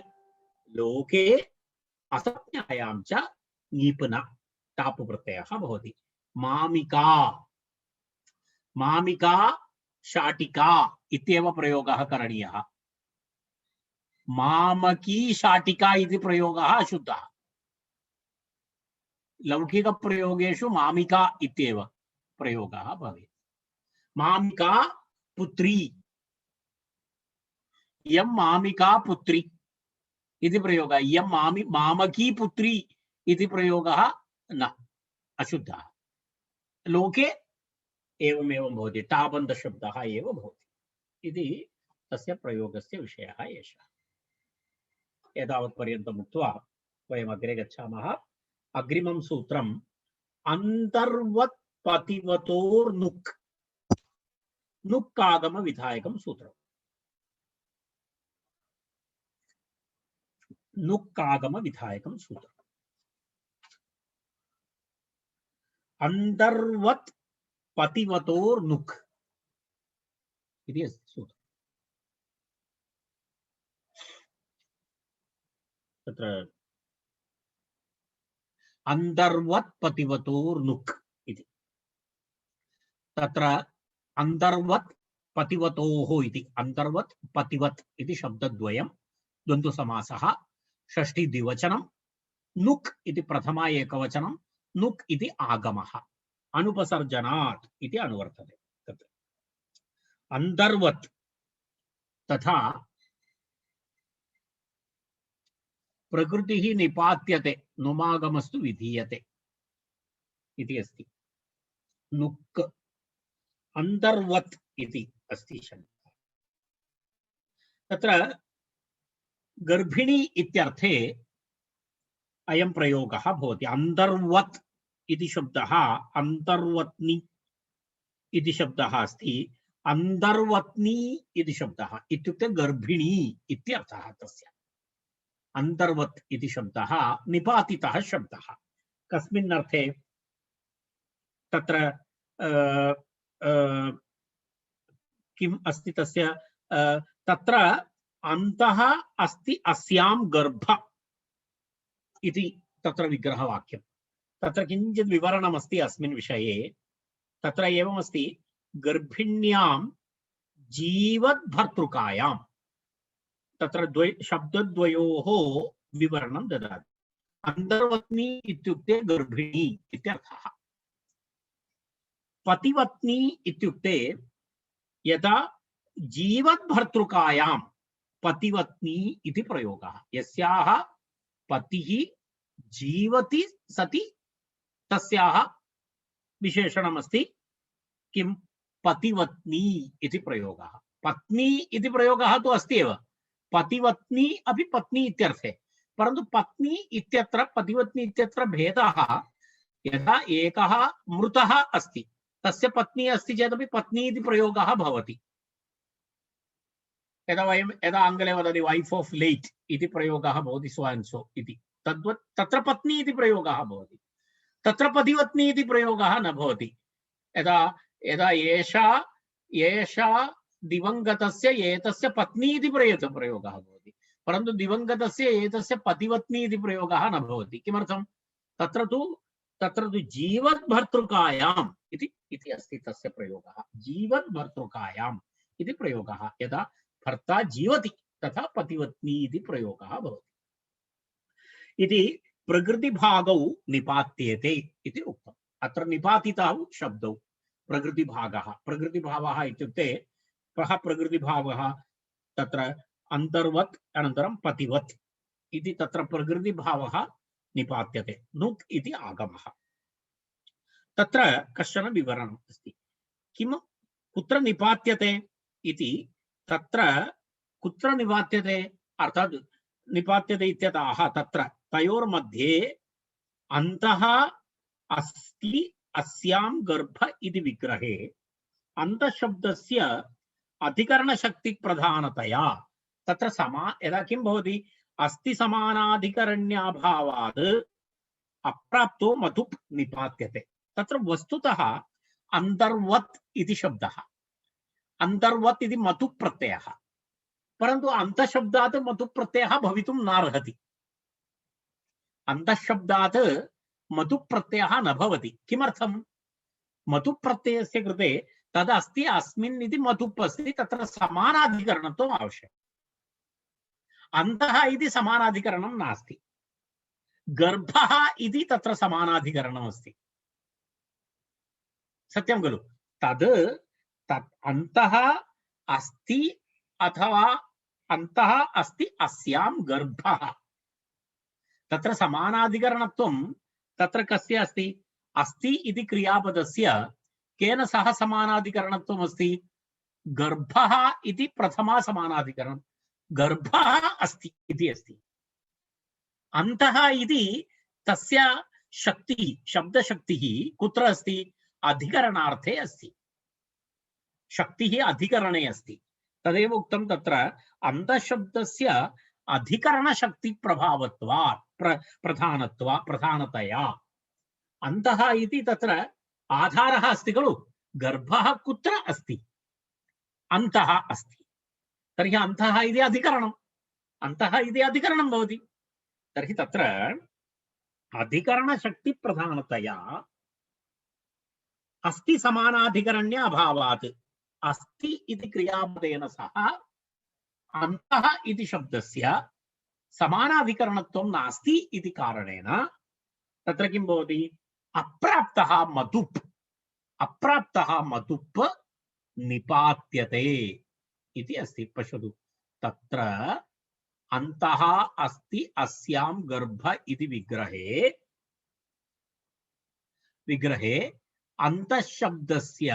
लोके असंज्ञायां च नीप्ना टाप् प्रत्ययः भवति मामिका मामिका शाटिका इत्येव प्रयोगः करणीयः मामकी शाटिका इति प्रयोगः अशुद्धः लौकिक प्रयोगेषु मामिका इत्येव प्रयोगः भवेत् मामिका पुत्री यं मामिका पुत्री इति प्रयोगः यं मामकी पुत्री इति प्रयोगः न अशुद्धः लोके एवमेवं भवति ताबन्धशब्दः एव भवति इति तस्य प्रयोगस्य विषयः एषः एतावत्पर्यन्तम् उक्त्वा वयम् अग्रे गच्छामः अग्रिमं सूत्रम् अन्तर्वत् पतिवतोर्नुक् नुक्कागम विधायकं सूत्रम् नुक्कागम विधायकं सूत्रम् अन्तर्वत् पतिवतोर्नुक् इति अस्ति सूत्रम् तत्र अन्तर्वत् पतिवतोर्नुक् इति तत्र अन्तर्वत् पतिवतोः इति अन्तर्वत् पतिवत् इति शब्दद्वयं द्वन्द्वसमासः षष्ठी द्विवचनं नुक् इति प्रथमा एकवचनं नुक् इति आगमः अनुपसर्जनात् इति अनुवर्तते तत्र अन्तर्वत् तथा प्रकृतिः निपात्यते नुमागमस्तु विधीयते इति अस्ति नुक् अन्तर्वत् इति अस्ति शब्दः तत्र गर्भिणी इत्यर्थे अयं प्रयोगः भवति अन्तर्वत् इति शब्दः अन्तर्वत्नी इति शब्दः अस्ति अन्तर्वत्नी इति शब्दः इत्युक्ते गर्भिणी इत्यर्थः तस्य अन्तर्वत् इति शब्दः निपातितः शब्दः कस्मिन् अर्थे तत्र किम् अस्ति तस्य तत्र अन्तः अस्ति अस्यां गर्भ इति तत्र विग्रहवाक्यं तत्र किञ्चित् विवरणमस्ति अस्मिन् विषये तत्र एवमस्ति गर्भिण्यां जीवद्भर्तृकायां तत्र शब्दद्वयोः विवरणं ददाति अन्तर्वत्नी इत्युक्ते गर्भिणी इत्यर्थः पतिवत्नी इत्युक्ते यदा जीवद्भर्तृकायां पतिवत्नी इति प्रयोगः यस्याः पतिः जीवति सति तस्याः विशेषणमस्ति किं पतिवत्नी इति प्रयोगः पत्नी इति प्रयोगः तु अस्ति एव पतिवत्नी अपि पत्नी इत्यर्थे परन्तु पत्नी इत्यत्र पतिवत्नी इत्यत्र भेदः यदा एकः मृतः अस्ति तस्य पत्नी अस्ति चेदपि पत्नी इति प्रयोगः भवति यदा आङ्ग्ले वदति वैफ् आफ् लेट् इति प्रयोगः भवति सो एण्ड् सो इति तद्वत् तत्र पत्नी इति प्रयोगः भवति तत्र पतिवत्नी इति प्रयोगः न भवति यदा यदा एषा दिवंगतस्य एतस्य पत्नी इति प्रयोगः भवति परन्तु दिवंगतस्य एतस्य पतिवत्नी इति प्रयोगः न भवति किमर्थं तत्र तु जीवद्भर्तृकायाम् इति अस्ति तस्य प्रयोगः जीवद्भर्तृकायाम् इति प्रयोगः यदा भर्ता जीवति तथा पतिवत्नी इति प्रयोगः भवति इति प्रकृतिभागौ निपात्येते इति उक्तम् अत्र निपातितौ शब्दौ प्रकृतिभागः प्रकृतिभावः इत्युक्ते कः प्रकृतिभावः तत्र अन्तर्वत् अनन्तरं पतिवत् इति तत्र प्रकृतिभावः निपात्यते नुक् इति आगमः तत्र कश्चन विवरणम् अस्ति किं कुत्र निपात्यते इति तत्र कुत्र निपात्यते अर्थात् निपात्यते इत्यतः तयोर्मध्ये अन्तः अस्ति अस्यां गर्भ इति विग्रहे अन्तःशब्दस्य अधिकरणशक्तिप्रधानतया तत्र यदा किं भवति अस्ति समानाधिकरण्याभावात् अप्राप्तो मधुप् निपात्यते। तत्र वस्तुतः अन्तर्वत् इति शब्दः, अन्तर्वत् इति मधुप् प्रत्ययः, परन्तु अन्तःशब्दात् मधुप् प्रत्ययः भवितुं नार्हति। अन्तःशब्दात् मधुप् प्रत्ययः न भवति। किमर्थं? मधुप् प्रत्ययस्य कृते तदस्ति अस्मिन् इति मधुप् अस्ति, तत्र समानाधिकरणत्वम् आवश्यकम्। अन्तः इति समानाधिकरणं नास्ति, गर्भः इति तत्र समानाधिकरणम् अस्ति। सत्यं खलु? तद् अन्तः अस्ति अथवा अन्तः अस्ति अस्यां गर्भः, तत्र समानाधिकरणत्वं तत्र कस्य अस्ति? अस्ति इति क्रियापदस्य केन सह समानाधिकरणत्वम् अस्ति? गर्भः इति प्रथमा समानाधिकरणं, गर्भः अस्ति इति अस्ति। अन्तः इति तस्य शक्तिः, शब्दशक्तिः कुत्र अस्ति? अधिकरणार्थे अस्ति, शक्तिः अधिकरणे अस्ति। तदेव उक्तं तत्र अन्तःशब्दस्य अधिकरणशक्तिप्रभावत्वात् प्रधानतया अन्तः इति तत्र आधारः अस्ति खलु। गर्भः कुत्र अस्ति? अन्तः अस्ति। तर्हि अन्तः इति अधिकरणम्, अन्तः इति अधिकरणं भवति। तर्हि तत्र अधिकरणशक्तिप्रधानतया अस्ति समानाधिकरण्य अभावात् अस्ति इति क्रियापदेन सह अन्तः इति शब्दस्य समानाधिकरणत्वं नास्ति इति कारणेन तत्र किं भवति? अप्राप्तः मधुप्, अप्राप्तः मधुप् निपात्यते इति अस्ति। पश्यतु, तत्र अन्तः अस्ति अस्यां गर्भ इति विग्रहे अन्तःशब्दस्य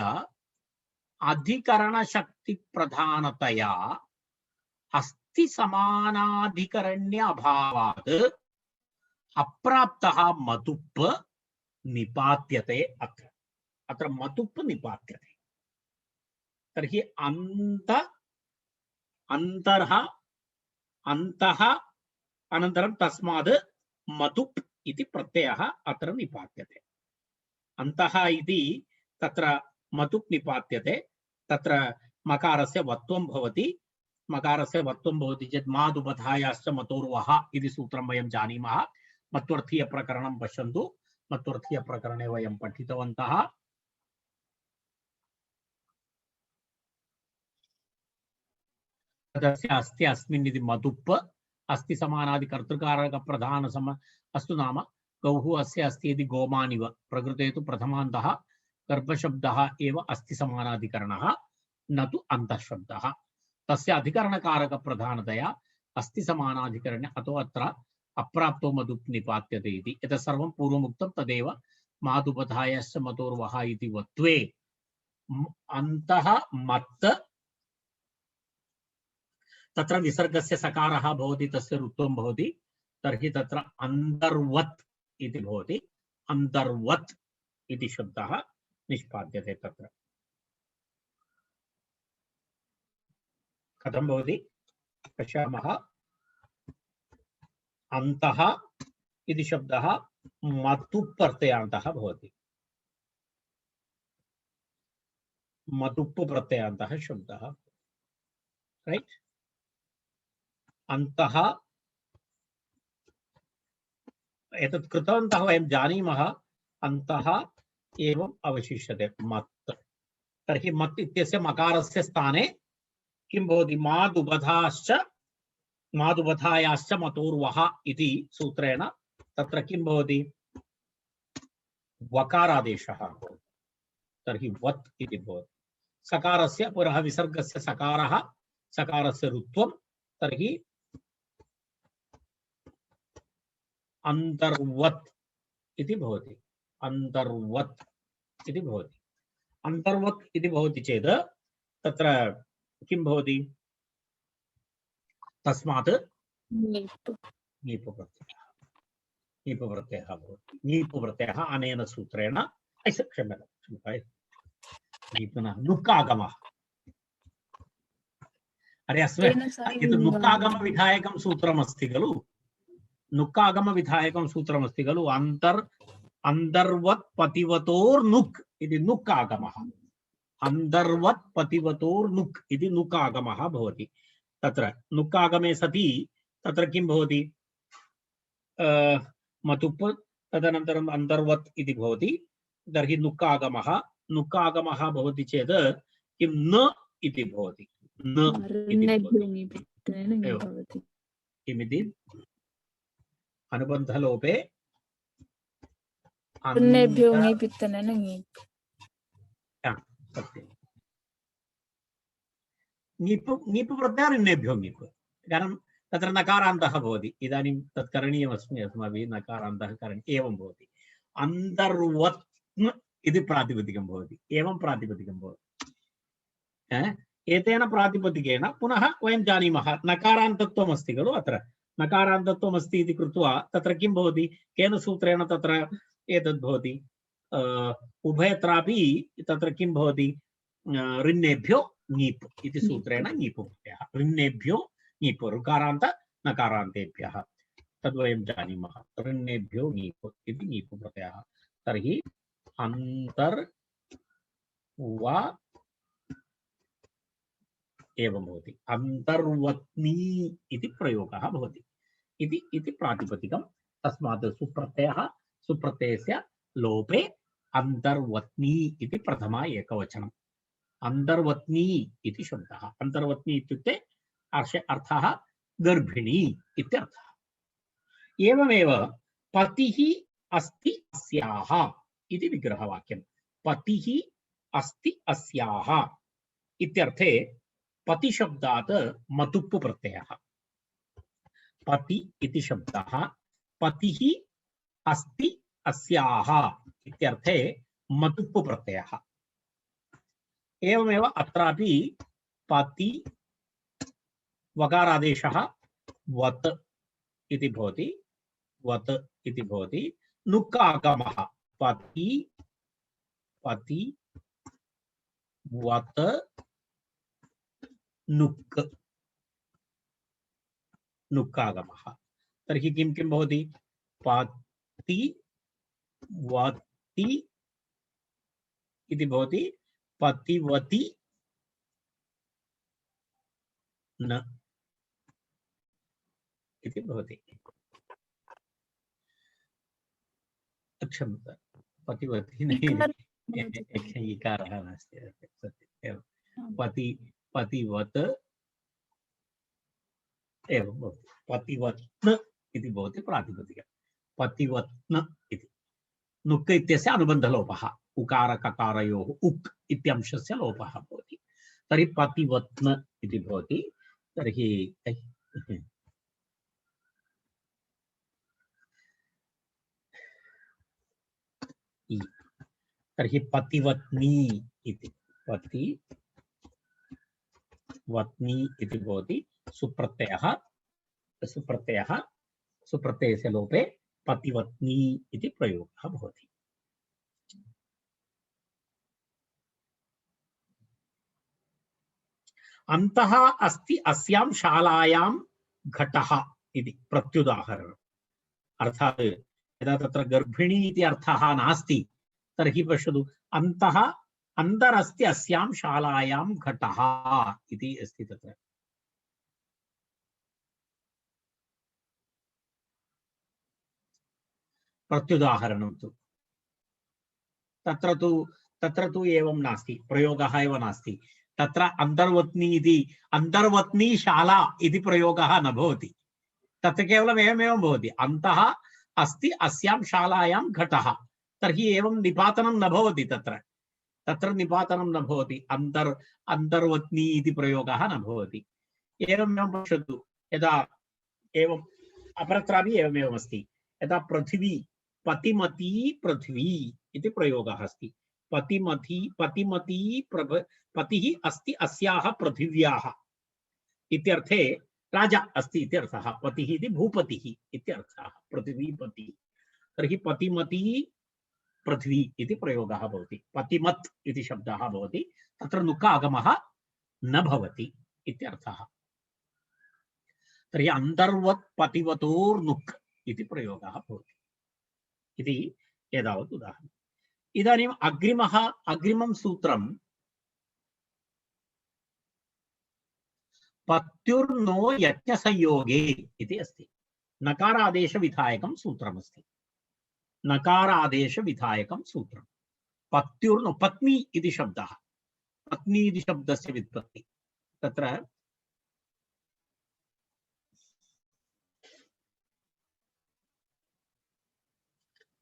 अधिकरणशक्तिप्रधानतया अस्ति समानाधिकरण्य अभावात् अप्राप्तः मधुप् निपात्यते। अत्र मधुप् निपात्यते। तर्हि अन्तः अनन्तरं तस्मात् मधुप् इति प्रत्ययः अत्र निपात्यते। अन्तः इति तत्र मधुप् निपात्यते। तत्र मकारस्य वत्वं भवति। मकारस्य वत्वं भवति चेत् मादुपधायाश्च मतोर्वः इति सूत्रं वयं जानीमः। मत्वर्थीय प्रकरणं पश्यन्तु। मत्वर्थीय प्रकरणे वयं पठितवन्तः। तदस्य अस्ति अस्मिन् इति मधुप् अस्ति समानादिकर्तृकारक प्रधान सम अस्तु नाम गौः अस्य अस्ति इति गोमानिव। प्रकृते तु प्रथमान्तः गर्भशब्दः एव अस्ति समानाधिकरणः, न तु अन्तःशब्दः। तस्य अधिकरणकारक प्रधानतया अस्ति समानाधिकरण्य अतो अत्र अप्राप्तो मधुप् निपात्यते इति। एतत् सर्वं पूर्वमुक्तं तदेव मादुपधायश्च मतोर्वः इति वत्वे अन्तः मत् तत्र विसर्गस्य सकारः भवति, तस्य ऋत्वं भवति। तर्हि तत्र अन्तर्वत् इति भवति। अन्तर्वत् इति शब्दः निष्पाद्यते। तत्र कथं भवति पश्यामः। अन्तः इति शब्दः मधुप् प्रत्ययान्तः भवति। मधुप् प्रत्ययान्तः शब्दः, राइट। अन्तः एतत् कृतवन्तः वयं जानीमः। अन्तः एवम् अवशिष्यते मत्। तर्हि मत् इत्यस्य मकारस्य स्थाने किं भवति? मादुपधायाश्च मतोर्वः इति सूत्रेण तत्र किं भवति? वकारादेशः भवति। तर्हि वत् इति भवति। सकारस्य पुनः विसर्गस्य सकारः, सकारस्य ऋत्वं, तर्हि अन्तर्वत् इति भवति। अन्तर्वत् इति भवति। अन्तर्वत् इति भवति चेत् तत्र किं भवति? तस्मात् नीप् प्रत्ययः। नीप् प्रत्ययः भवति नीप् प्रत्ययः अनेन सूत्रेण क्षम्यतां नीप्नः नुक्कागमः अरे अस्मिन् नुक्कागम विधायकं सूत्रमस्ति खलु नुक्कागम विधायकं सूत्रमस्ति खलु अन्तर्वत् पतिवतोर्नुक् इति नुक्कागमः अन्तर्वत् पतिवतोर्नुक् इति नुक्कागमः भवति तत्र नुक्कागमे सति तत्र किं भवति मतुप् तदनन्तरम् अन्तर्वत् इति भवति तर्हि नुक्कागमः भवति चेत् किं न इति भवति न किमिति अनुबन्धलोपे नीप् प्रत्ययः ऋन्नेभ्यो नीप् कारण तत्र नकारान्तः भवति इदानीं तत् करणीयमस्मि अस्माभिः नकारान्तः करणीयः एवं भवति अन्तर्वत् इति प्रातिपदिकं भवति एवं प्रातिपदिकं भवति एतेन प्रातिपदिकेन पुनः वयं जानीमः नकारान्तत्वम् अस्ति खलु अत्र नकारान्तत्वम् अस्ति इति कृत्वा तत्र किं भवति केन सूत्रेण तत्र एतद् भवति उभयत्रापि तत्र किं भवति ऋन्नेभ्यो नीप् इति सूत्रेण नीप् प्रत्ययः ऋन्नेभ्यो नीप् ऋकारान्त नकारान्तेभ्यः तद्वयं जानीमः ऋन्नेभ्यो नीप् इति नीप् प्रत्ययः तर्हि अन्तर् वा एवं भवति अन्तर्वत्नी इति प्रयोगः भवति इति प्रातिपदिकं तस्मात् सुप्रत्ययस्य लोपे अन्तर्वत्नी इति प्रथमा एकवचनम् अन्तर्वत्नी इति शब्दः अन्तर्वत्नी इत्युक्ते अर्थः गर्भिणी इत्यर्थः एवमेव पतिः अस्ति अस्याः इति विग्रहवाक्यं पतिः अस्ति अस्याः इत्यर्थे पति शब्दात् मतुप् प्रत्ययः पति इति शब्दः पतिः अस्ति अस्याः इत्यर्थे मतुप् प्रत्ययः एवमेव अत्रापि पति वकारादेशः वत् इति भवति नुक्कागमः पति वत् नुक् नुक्कागमः तर्हि किं किं भवति पति वति इति भवति पतिवती न इति भवति क्षम्यतां पतिवती इकारः नास्ति सत्यं पतिवत् एवं भवति पतिवत्न इति भवति प्रातिपदिकं पतिवत्न इति नुक् इत्यस्य अनुबन्धलोपः उकार ककारयोः उक् इत्यंशस्य लोपः भवति तर्हि पतिवत्न इति भवति तर्हि पतिवत्नी इति पतिवत्नी इति भवति सुप्रत्ययस्य लोपे पतिवत्नी इति प्रयोगः भवति अन्तः अस्ति अस्यां शालायां घटः इति प्रत्युदाहरणम् अर्थात् यदा तत्र गर्भिणी इति अर्थः नास्ति तर्हि पश्यतु अन्तः अन्तरस्ति अस्यां शालायां घटः इति अस्ति तत्र प्रत्युदाहरणं तु तत्र तु एवं नास्ति प्रयोगः एव नास्ति तत्र अन्तर्वत्नी शाला इति प्रयोगः न भवति तत्र केवलम् एवमेव भवति अन्तः अस्ति अस्यां शालायां घटः तर्हि एवं निपातनं न भवति तत्र निपातनं न भवति अन्तर्वत्नी इति प्रयोगः न भवति एवमेव पश्यतु यदा एवम् अपरत्रापि एवमेव अस्ति यदा पृथिवी पतिमती पृथ्वी इति प्रयोगः अस्ति पतिः अस्ति अस्याः पृथिव्याः इत्यर्थे राजा अस्ति इत्यर्थः पतिः इति भूपतिः इत्यर्थः पृथिवीपतिः तर्हि पतिमती पृथ्वी इति प्रयोगः भवति। पतिमत् इति शब्दः भवति, तत्र नुक आगमः न भवति इत्यर्थः। तर्हि अन्तर्वत् पतिवतोर्नुक् इति प्रयोगः भवति इति एतावत् उदाहरणम्। इदानीम् अग्रिमं सूत्रं पत्युर्नो यज्ञसंयोगे इति अस्ति। नकारादेशविधायकं सूत्रमस्ति। नकारादेशविधायकं सूत्रं पत्युर्नो, पत्नी इति शब्दः, पत्नी इति शब्दस्य व्युत्पत्ति तत्र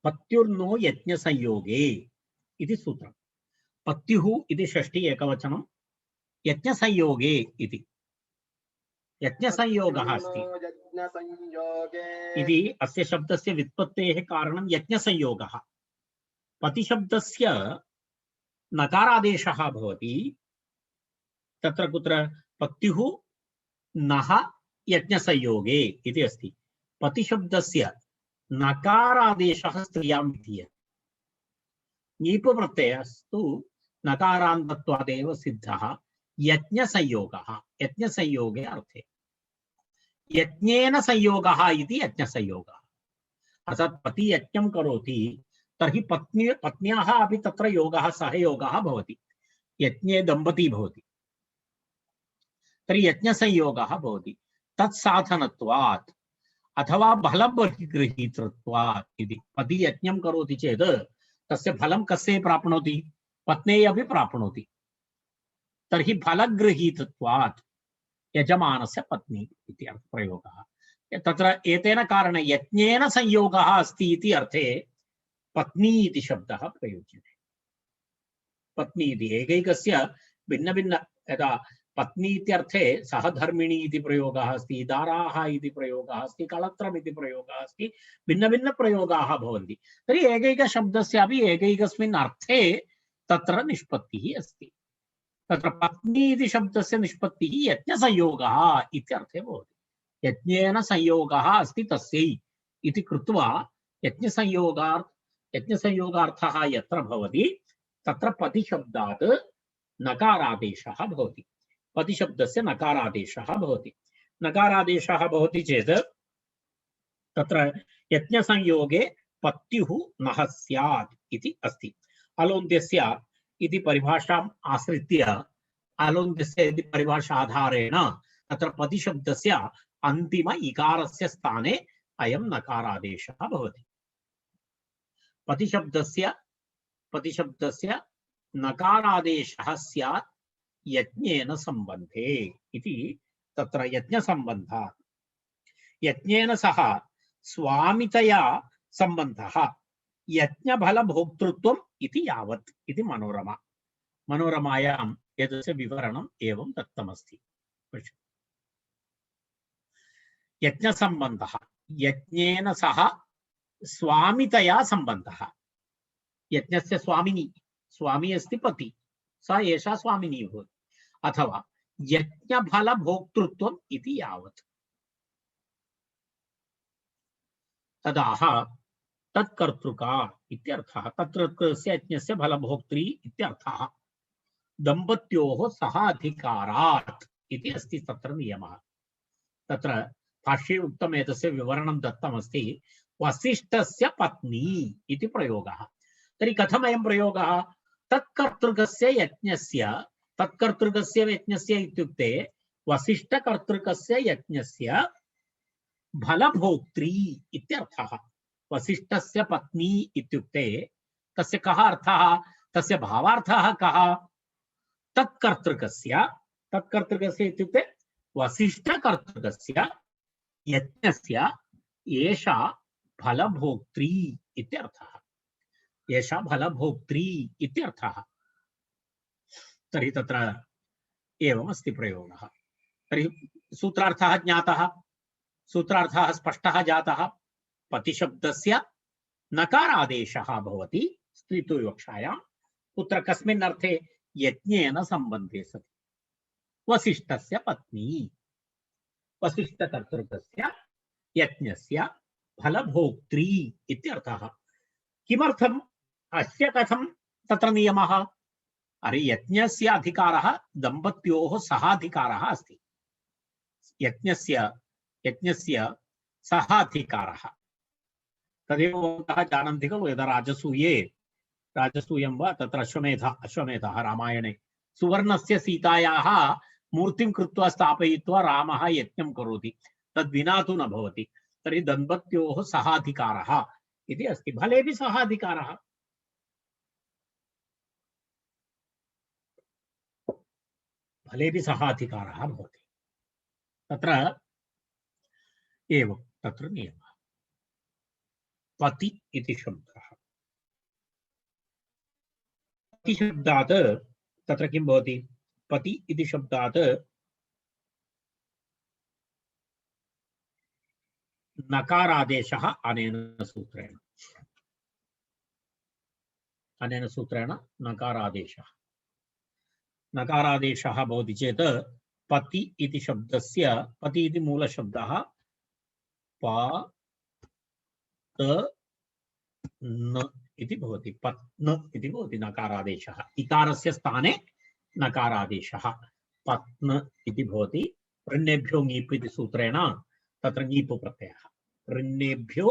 पत्युर्नो यज्ञसंयोगे इति सूत्रं। पत्युः इति षष्ठी एकवचनं, यज्ञसंयोगे इति यज्ञसंयोगः अस्ति इति अस्य शब्दस्य व्युत्पत्तेः कारणं यज्ञसंयोगः। पतिशब्दस्य नकारादेशः भवति, तत्र कुत्र पत्युः नः यज्ञसंयोगे इति अस्ति। पतिशब्दस्य नकारादेशः स्त्रियां विधीयते। नीप प्रत्ययस्तु नकारान्तत्वादेव सिद्धः यज्ञसंयोगः, यज्ञसंयोगे अर्थे। यज्ञेन संयोगः इति यज्ञसंयोगः। अर्थात् पति यज्ञं करोति तर्हि पत्न्याः अपि तत्र योगः, सहयोगः भवति। यज्ञे दम्पती भवति तर्हि यज्ञसंयोगः भवति। तत्साधनत्वात् अथवा फलबहिर्गृहीतृत्वात् इति। पति यज्ञं करोति चेत् तस्य फलं कस्य प्राप्नोति? पत्न्यै अपि प्राप्नोति। तर्हि फलगृहीतत्वात् यजमानस्य पत्नी इति प्रयोगः। तत्र एतेन कारणेन यज्ञेन संयोगः अस्ति इति अर्थे पत्नी इति शब्दः प्रयुज्यते। पत्नी इति एकैकस्य भिन्न भिन्न, यदा पत्नी इत्यर्थे सहधर्मिणी इति प्रयोगः अस्ति, दाराः इति प्रयोगः अस्ति, कलत्रम् इति प्रयोगः अस्ति, भिन्न भिन्न प्रयोगाः भवन्ति। तर्हि एकैकशब्दस्यापि एकैकस्मिन् अर्थे तत्र निष्पत्तिः अस्ति। तत्र पत्नी इति शब्दस्य निष्पत्तिः यज्ञसंयोगः इत्यर्थे भवति। यज्ञेन संयोगः अस्ति तस्यै इति कृत्वा यज्ञसंयोगार्थः यत्र भवति तत्र पतिशब्दात् नकारादेशः भवति। पतिशब्दस्य नकारादेशः भवति। नकारादेशः भवति चेत् तत्र यज्ञसंयोगे पत्युः नः स्यात् इति अस्ति। अलोन्त्यस्य इति परिभाषाम् आश्रित्य, अलोन्त्यस्य इति परिभाषा आधारेण तत्र पतिशब्दस्य अन्तिम इकारस्य स्थाने अयं नकारादेशः भवति। पतिशब्दस्य नकारादेशः स्यात् यज्ञेन सम्बन्धे इति तत्र यज्ञसम्बन्धः। यज्ञेन सह स्वामितया सम्बन्धः यज्ञफलभोक्तृत्वम् इति यावत् इति मनोरमा। मनोरमायाम् एतस्य विवरणम् एवं दत्तमस्ति। यज्ञसम्बन्धः, यज्ञेन सह स्वामितया सम्बन्धः। यज्ञस्य स्वामिनी, स्वामी अस्ति पति, सा एषा स्वामिनी भवति। अथवा यज्ञफलभोक्तृत्वम् इति यावत्। तदाह तत्कर्तृका इत्यर्थः। तत्कर्तृकस्य यज्ञस्य फलभोक्त्री इत्यर्थः। दम्पत्योः सह अधिकारात् इति अस्ति तत्र नियमः। तत्र भाष्ये उक्तम्, एतस्य विवरणं दत्तमस्ति। वसिष्ठस्य पत्नी इति प्रयोगः। तर्हि कथमयं प्रयोगः? तत्कर्तृकस्य यज्ञस्य इत्युक्ते वसिष्ठकर्तृकस्य यज्ञस्य फलभोक्त्री इत्यर्थः। वसिष्ठस्य पत्नी इत्युक्ते तस्य कः अर्थः? तस्य भावार्थः कः? तत्कर्तृकस्य इत्युक्ते वसिष्ठकर्तृकस्य यज्ञस्य एषा फलभोक्त्री इत्यर्थः। एषा फलभोक्त्री इत्यर्थः। तर्हि तत्र एवमस्ति प्रयोगः। तर्हि सूत्रार्थः ज्ञातः, सूत्रार्थः स्पष्टः जातः। पतिशब्दस्य नकारादेशः भवति स्त्रीत्वविवक्षायां। कुत्र कस्मिन् अर्थे? यज्ञेन सम्बन्धे सति। वसिष्ठस्य पत्नी, वसिष्ठकर्तृकस्य यज्ञस्य फलभोक्त्री इत्यर्थः। किमर्थम् अस्य कथं तत्र नियमः? अरे यज्ञस्य अधिकारः दम्पत्योः सहाधिकारः अस्ति। यज्ञस्य सः अधिकारः तदेव भवन्तः जानन्ति खलु। यदा राजसूयं वा तत्र अश्वमेधः रामायणे सुवर्णस्य सीतायाः मूर्तिं कृत्वा स्थापयित्वा रामः यज्ञं करोति, तद्विना तु न भवति। तर्हि दम्पत्योः सहाधिकारः इति अस्ति। फलेपि सहाधिकारः। फलेपि सहाधिकारः भवति। तत्र एवं तत्र नियमः। पति इति शब्दः, पतिशब्दात् तत्र किं भवति? पति इति शब्दात् नकारादेशः अनेन सूत्रेण नकारादेशः भवति चेत् पति इति शब्दस्य, पति इति मूलशब्दः प त न इति भवति। पत्न इति भवति नकारादेशः। इकारस्य स्थाने नकारादेशः पत्न इति भवति। ऋण्येभ्यो ङीप् इति सूत्रेण तत्र ङीप् प्रत्ययः। ऋण्येभ्यो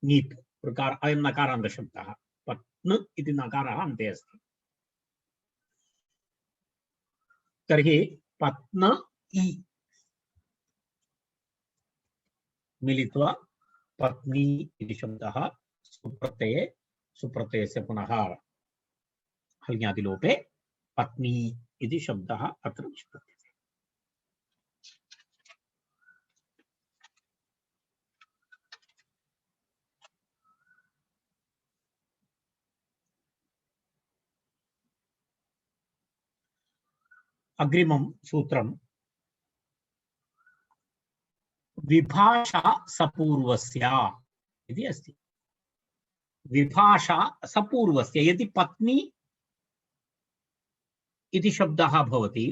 ङीप् प्रकार अयं नकारान्तशब्दः। पत्न इति नकारः अन्ते अस्ति। तर्हि पत्न इ मिलित्वा पत्नी इति शब्दः सुप्रत्ययस्य पुनः हल्ङ्यादिलोपे पत्नी इति शब्दः अत्र निष्पद्यते। अग्रिमं सूत्रं विभाषा सपूर्वस्य इति अस्ति। विभाषा सपूर्वस्य, यदि पत्नी इति शब्दः भवति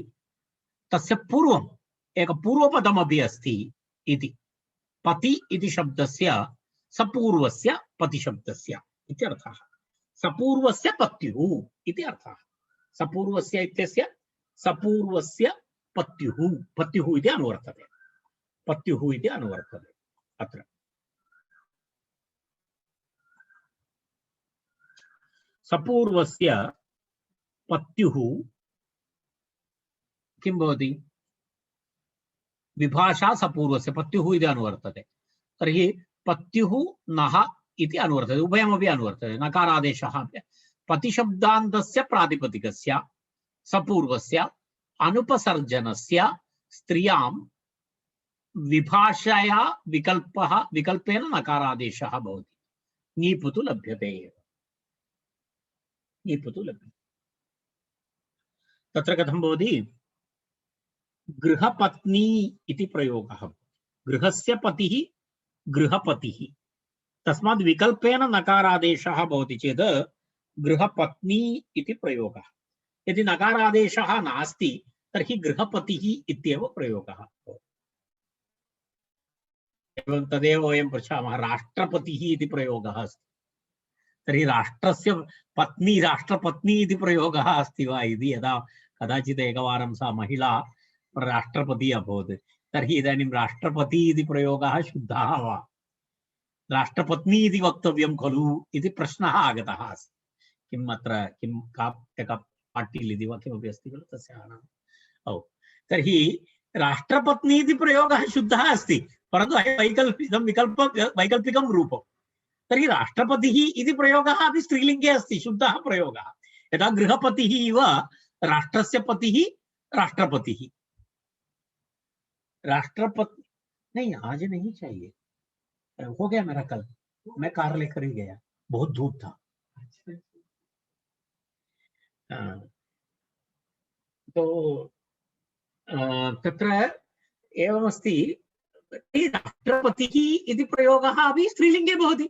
तस्य पूर्वम् एक पूर्वपदमपि अस्ति इति। पति इति शब्दस्य सपूर्वस्य पतिशब्दस्य इत्यर्थः। सपूर्वस्य पत्युः इति अर्थः। सपूर्वस्य इत्यस्य सपूर्वस्य पत्युः, पत्युः इति अनुवर्तते। पत्युः इति अनुवर्तते अत्र। सपूर्वस्य पत्युः किं भवति? विभाषा सपूर्वस्य पत्युः इति अनुवर्तते। तर्हि पत्युः नः इति अनुवर्तते, उभयमपि अनुवर्तते। नकारादेशः पतिशब्दान्तस्य प्रातिपदिकस्य सपूर्वस्य अनुपसर्जनस्य स्त्रियां विभाषया विकल्पेन नकारादेशः भवति। ङीप् तु लभ्यते एव। ङीप् तु लभ्यते। तत्र कथं भवति? गृहपत्नी इति प्रयोगः। गृहस्य पतिः गृहपतिः, तस्मात् विकल्पेन नकारादेशः भवति चेत् गृहपत्नी इति प्रयोगः। यदि नकारादेशः नास्ति तर्हि गृहपतिः इत्येव प्रयोगः। एवं तदेव वयं पृच्छामः, राष्ट्रपतिः इति प्रयोगः अस्ति। तर्हि राष्ट्रस्य पत्नी राष्ट्रपत्नी इति प्रयोगः अस्ति वा इति यदा कदाचित् एकवारं सा महिला राष्ट्रपतिः अभवत्, तर्हि इदानीं राष्ट्रपतिः इति प्रयोगः शुद्धः वा, राष्ट्रपत्नी इति वक्तव्यं खलु इति प्रश्नः आगतः अस्ति। किम् अत्र किं एका पाटील् इति वा किमपि अस्ति खलु तस्याः नाम। तर्हि राष्ट्रपत्नी इति प्रयोगः शुद्धः अस्ति, परन्तु वैकल्पिकं रूपं। तर्हि राष्ट्रपतिः इति प्रयोगः अपि स्त्रीलिङ्गे अस्ति, शुद्धः प्रयोगः। यदा गृहपतिः इव राष्ट्रस्य पतिः राष्ट्रपतिः। राष्ट्रपति नहीं, आज नहीं चाहिए, हो गया मेरा कल, मैं कार लेकर ही गया, बहुत धूप था। तो तत्र एवमस्ति, राष्ट्रपतिः इति प्रयोगः अपि स्त्रीलिङ्गे भवति।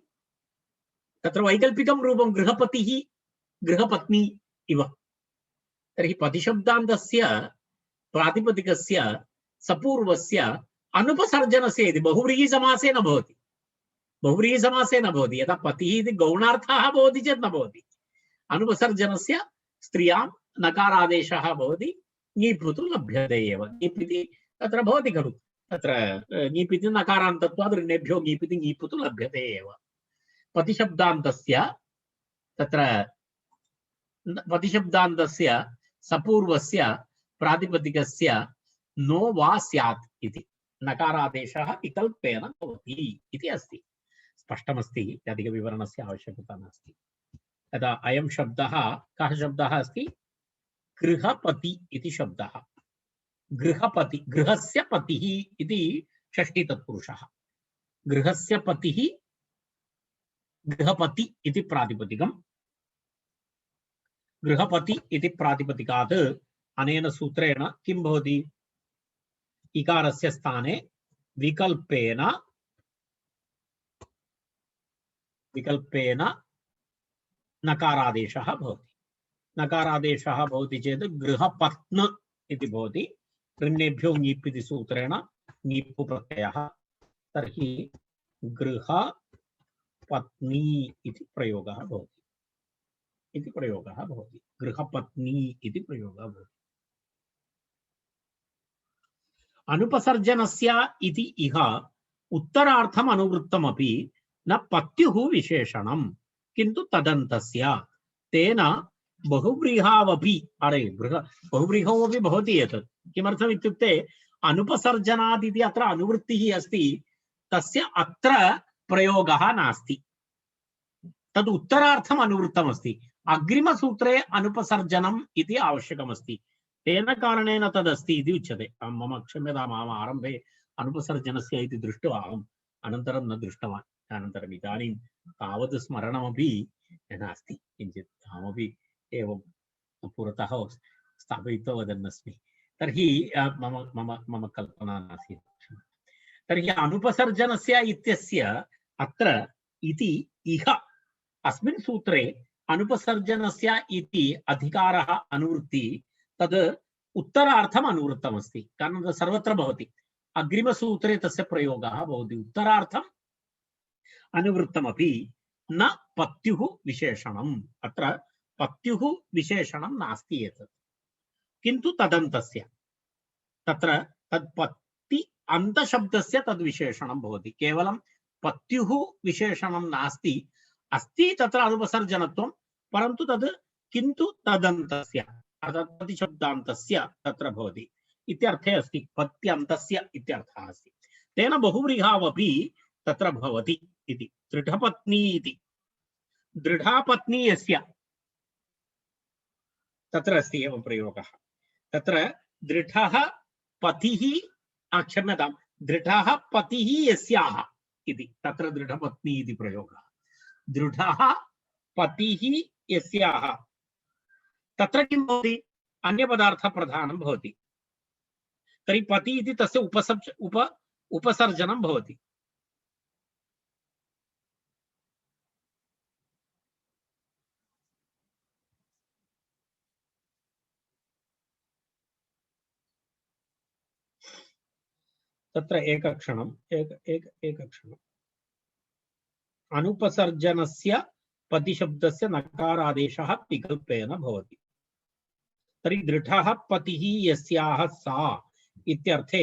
तत्र वैकल्पिकं रूपं गृहपतिः गृहपत्नी इव। तर्हि पतिशब्दान्तस्य प्रातिपदिकस्य सपूर्वस्य अनुपसर्जनस्य इति बहुव्रीहि समासे न भवति। बहुव्रीहिसमासे न भवति। यदा पतिः इति गौणार्थः भवति चेत् न भवति। अनुपसर्जनस्य स्त्रियां नकारादेशः भवति, ङीप् लभ्यते एव। ङीप् इति तत्र भवति खलु, तत्र ङीप् इति नकारान्तत्वात् ऋणेभ्यो ङीप् इति ङीप् तु लभ्यते एव। पतिशब्दान्तस्य तत्र पतिशब्दान्तस्य सपूर्वस्य प्रातिपदिकस्य नो वा स्यात् इति नकारादेशः विकल्पेन भवति इति अस्ति। स्पष्टमस्ति, अधिकविवरणस्य आवश्यकता नास्ति। यदा अयं शब्दः कः शब्दः अस्ति? गृहपति इति शब्दः। गृहपति, गृहस्य पतिः इति षष्ठी तत्पुरुषः। गृहस्य पतिः गृहपति इति प्रातिपदिकम्। गृहपति इति प्रातिपदिकात् अनेन सूत्रेण किं भवति? इकारस्य स्थाने विकल्पेन नकारादेशः भवति। नकारादेशः भवति चेत् गृहपत्न इति भवति। ऋण्येभ्यो ङीप् इति सूत्रेण ङीप् प्रत्ययः। तर्हि गृहपत्नी इति प्रयोगः भवति। गृहपत्नी इति प्रयोगः भवति। अनुपसर्जनस्य इति इह उत्तरार्थम् अनुवृत्तमपि न पत्युः विशेषणं किन्तु तदन्तस्य तेन बहुव्रीहावपि अरे बहुव्रीहमपि भवति एतत्। किमर्थम् इत्युक्ते अनुपसर्जनात् इति अत्र अनुवृत्तिः अस्ति, तस्य अत्र प्रयोगः नास्ति। तद् उत्तरार्थम् अनुवृत्तमस्ति। अग्रिमसूत्रे अनुपसर्जनम् इति आवश्यकमस्ति। तेन कारणेन तदस्ति इति उच्यते। मम क्षम्यतां, मम आरम्भे अनुपसर्जनस्य इति दृष्ट्वा अहम् अनन्तरं न दृष्टवान्। अनन्तरम् इदानीं तावत् स्मरणमपि नास्ति। किञ्चित् अहमपि एवं पुरतः स्थापयित्वा वदन्नस्मि। तर्हि मम मम मम कल्पना नासीत्। तर्हि अनुपसर्जनस्य इत्यस्य अत्र इति इह अस्मिन् सूत्रे अनुपसर्जनस्य इति अधिकारः अनुवृत्ति तद् उत्तरार्थम् अनुवृत्तमस्ति। कारणं तत् सर्वत्र भवति। अग्रिमसूत्रे तस्य प्रयोगः भवति। उत्तरार्थम् अनुवृत्तमपि न पत्युः विशेषणम्। अत्र पत्युः विशेषणं नास्ति एतत्, किन्तु तदन्तस्य तत्र तत्पत्ति अन्तशब्दस्य तद्विशेषणं भवति। केवलं पत्युः विशेषणं नास्ति, अस्ति तत्र अनुपसर्जनत्वं, परन्तु तद् किन्तु तदन्तस्य अर्थात् प्रतिशब्दान्तस्य तत्र भवति इत्यर्थे अस्ति। पत्यन्तस्य इत्यर्थः अस्ति। तेन बहुव्रीहावपि तत्र भवति इति। दृढपत्नी इति दृढापत्नी यस्य तत्र अस्ति एवं प्रयोगः। तत्र दृढः पतिः, क्षम्यतां, दृढः पतिः यस्याः इति तत्र दृढपत्नी इति प्रयोगः। दृढः पतिः यस्याः तत्र किं भवति? अन्यपदार्थप्रधानं भवति। तर्हि पति इति तस्य उपसर्जनं भवति। तत्र एकक्षणम् अनुपसर्जनस्य पतिशब्दस्य नकारादेशः विकल्पेन भवति। तर्हि दृढः पतिः यस्याः सा इत्यर्थे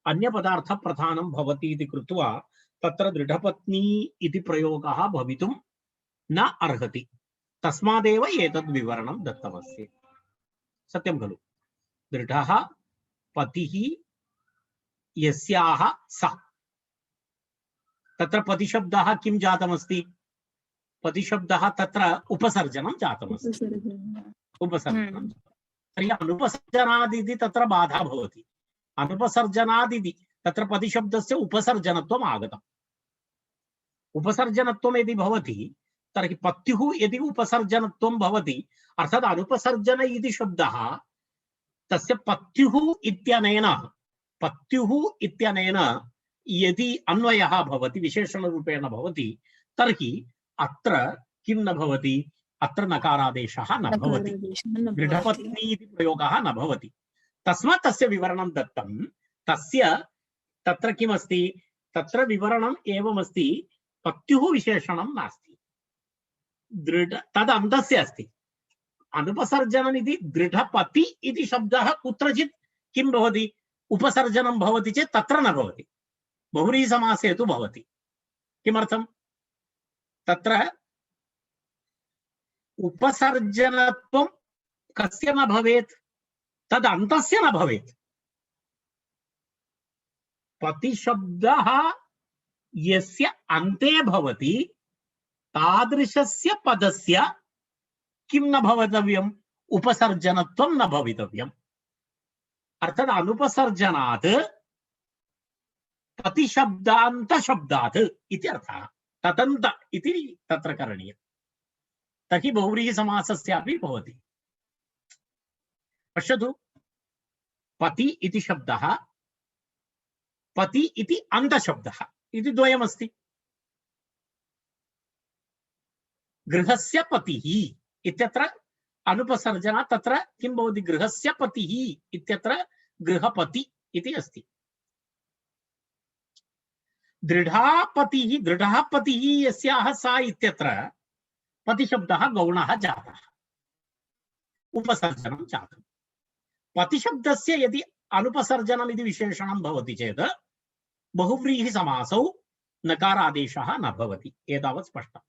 अन्यपदार्थप्रधानं भवति इति कृत्वा तत्र दृढपत्नी इति प्रयोगः भवितुं न अर्हति। तस्मादेव एतद् विवरणं दत्तमस्ति। सत्यं खलु? दृढः पतिः यस्याः सा, तत्र पतिशब्दः किं जातमस्ति? पतिशब्दः तत्र उपसर्जनं जातमस्ति। उपसर्जनं। तर्हि अनुपसर्जनादिति तत्र बाधा भवति। अनुपसर्जनादिति तत्र पतिशब्दस्य उपसर्जनत्वम् आगतम्। उपसर्जनत्वं यदि भवति तर्हि पत्युः यदि उपसर्जनत्वं भवति, अर्थात् अनुपसर्जन इति शब्दः तस्य पत्युः इत्यनेन यदि अन्वयः भवति, विशेषणरूपेण भवति, तर्हि अत्र किं न भवति? अत्र नकारादेशः न भवति। दृढपत्नी इति प्रयोगः न भवति। तस्मात् तस्य विवरणं दत्तं। तस्य तत्र किमस्ति? तत्र विवरणम् एवमस्ति, पत्युः विशेषणं नास्ति, दृढ तदन्तस्य अस्ति। अनुपसर्जनम् इति दृढपति इति शब्दः कुत्रचित् किं भवति, उपसर्जनं भवति चेत् तत्र न भवति, बहुव्रीहिसमासे तु भवति। किमर्थं? तत्र उपसर्जनत्वं कस्य न भवेत्, तद् अन्तस्य न भवेत्। पतिशब्दः यस्य अन्ते भवति तादृशस्य पदस्य किं न भवितव्यम्, उपसर्जनत्वं न भवितव्यम्। अर्थात् अनुपसर्जनात् पतिशब्दान्तशब्दात् इति अर्थः। तदन्त इति तत्र करणीयम्। तर्हि बहुव्रीहिसमासस्यापि भवति। पश्यतु, पति इति शब्दः, पति इति अन्तशब्दः इति द्वयमस्ति। गृहस्य पतिः इत्यत्र अनुपसर्जना, तत्र किं भवति, गृहस्य पतिः इत्यत्र गृहपति इति अस्ति। दृढापतिः, दृढः पतिः यस्याः सा इत्यत्र पतिशब्दः गौणः जातः, उपसर्जनं जातम्। पतिशब्दस्य यदि अनुपसर्जनम् इति विशेषणं भवति चेत् बहुव्रीहिसमासौ नकारादेशः न भवति, एतावत् स्पष्टम्।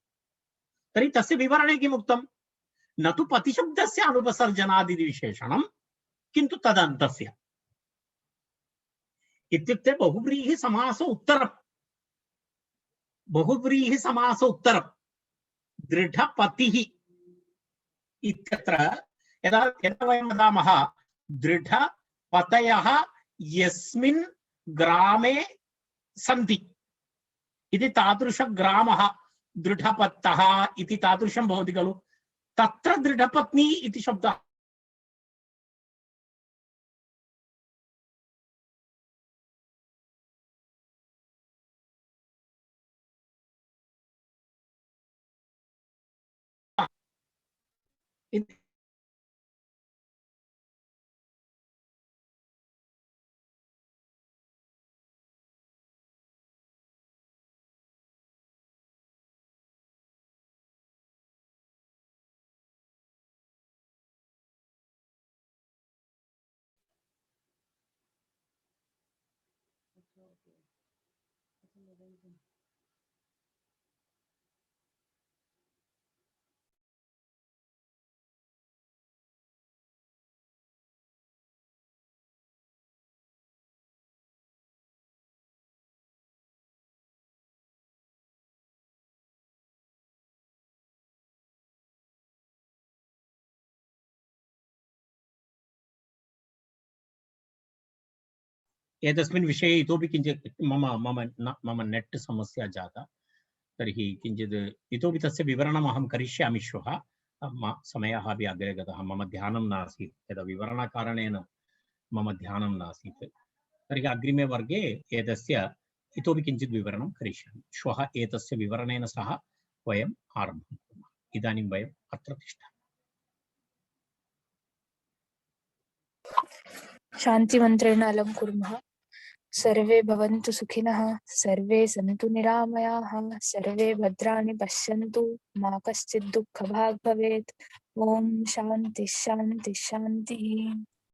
तर्हि तस्य विवरणे किम् उक्तम्, न तु पतिशब्दस्य अनुपसर्जनादिति विशेषणं, किन्तु तदन्तस्य। इत्युक्ते बहुव्रीहिसमास उत्तरम्, बहुव्रीहिसमास उत्तरम् दृढपतिः इत्यत्र यदा यदा वयं वदामः दृढपतयः यस्मिन् ग्रामे सन्ति इति, तादृशग्रामः दृढपत्तः इति तादृशं भवति खलु, तत्र दृढपत्नी इति शब्दः एतस्मिन् विषये इतोपि किञ्चित् मम नेट् समस्या जाता, तर्हि किञ्चित् इतोपि तस्य विवरणम् अहं करिष्यामि श्वः। समयः अपि अग्रे गतः, मम ध्यानं नासीत्, यदा विवरणकारणेन मम ध्यानं नासीत्। तर्हि अग्रिमे वर्गे एतस्य इतोपि किञ्चित् विवरणं करिष्यामि। श्वः एतस्य विवरणेन सह वयम् आरम्भं कुर्मः। इदानीं वयम् अत्र तिष्ठामः। शान्तिमन्त्रेण अलं कुर्मः। सर्वे भवन्तु सुखिनः, सर्वे सन्तु निरामयाः, सर्वे भद्राणि पश्यन्तु, मा कश्चित् दुःखभाग् भवेत्। ॐ शान्ति शान्ति शान्तिः।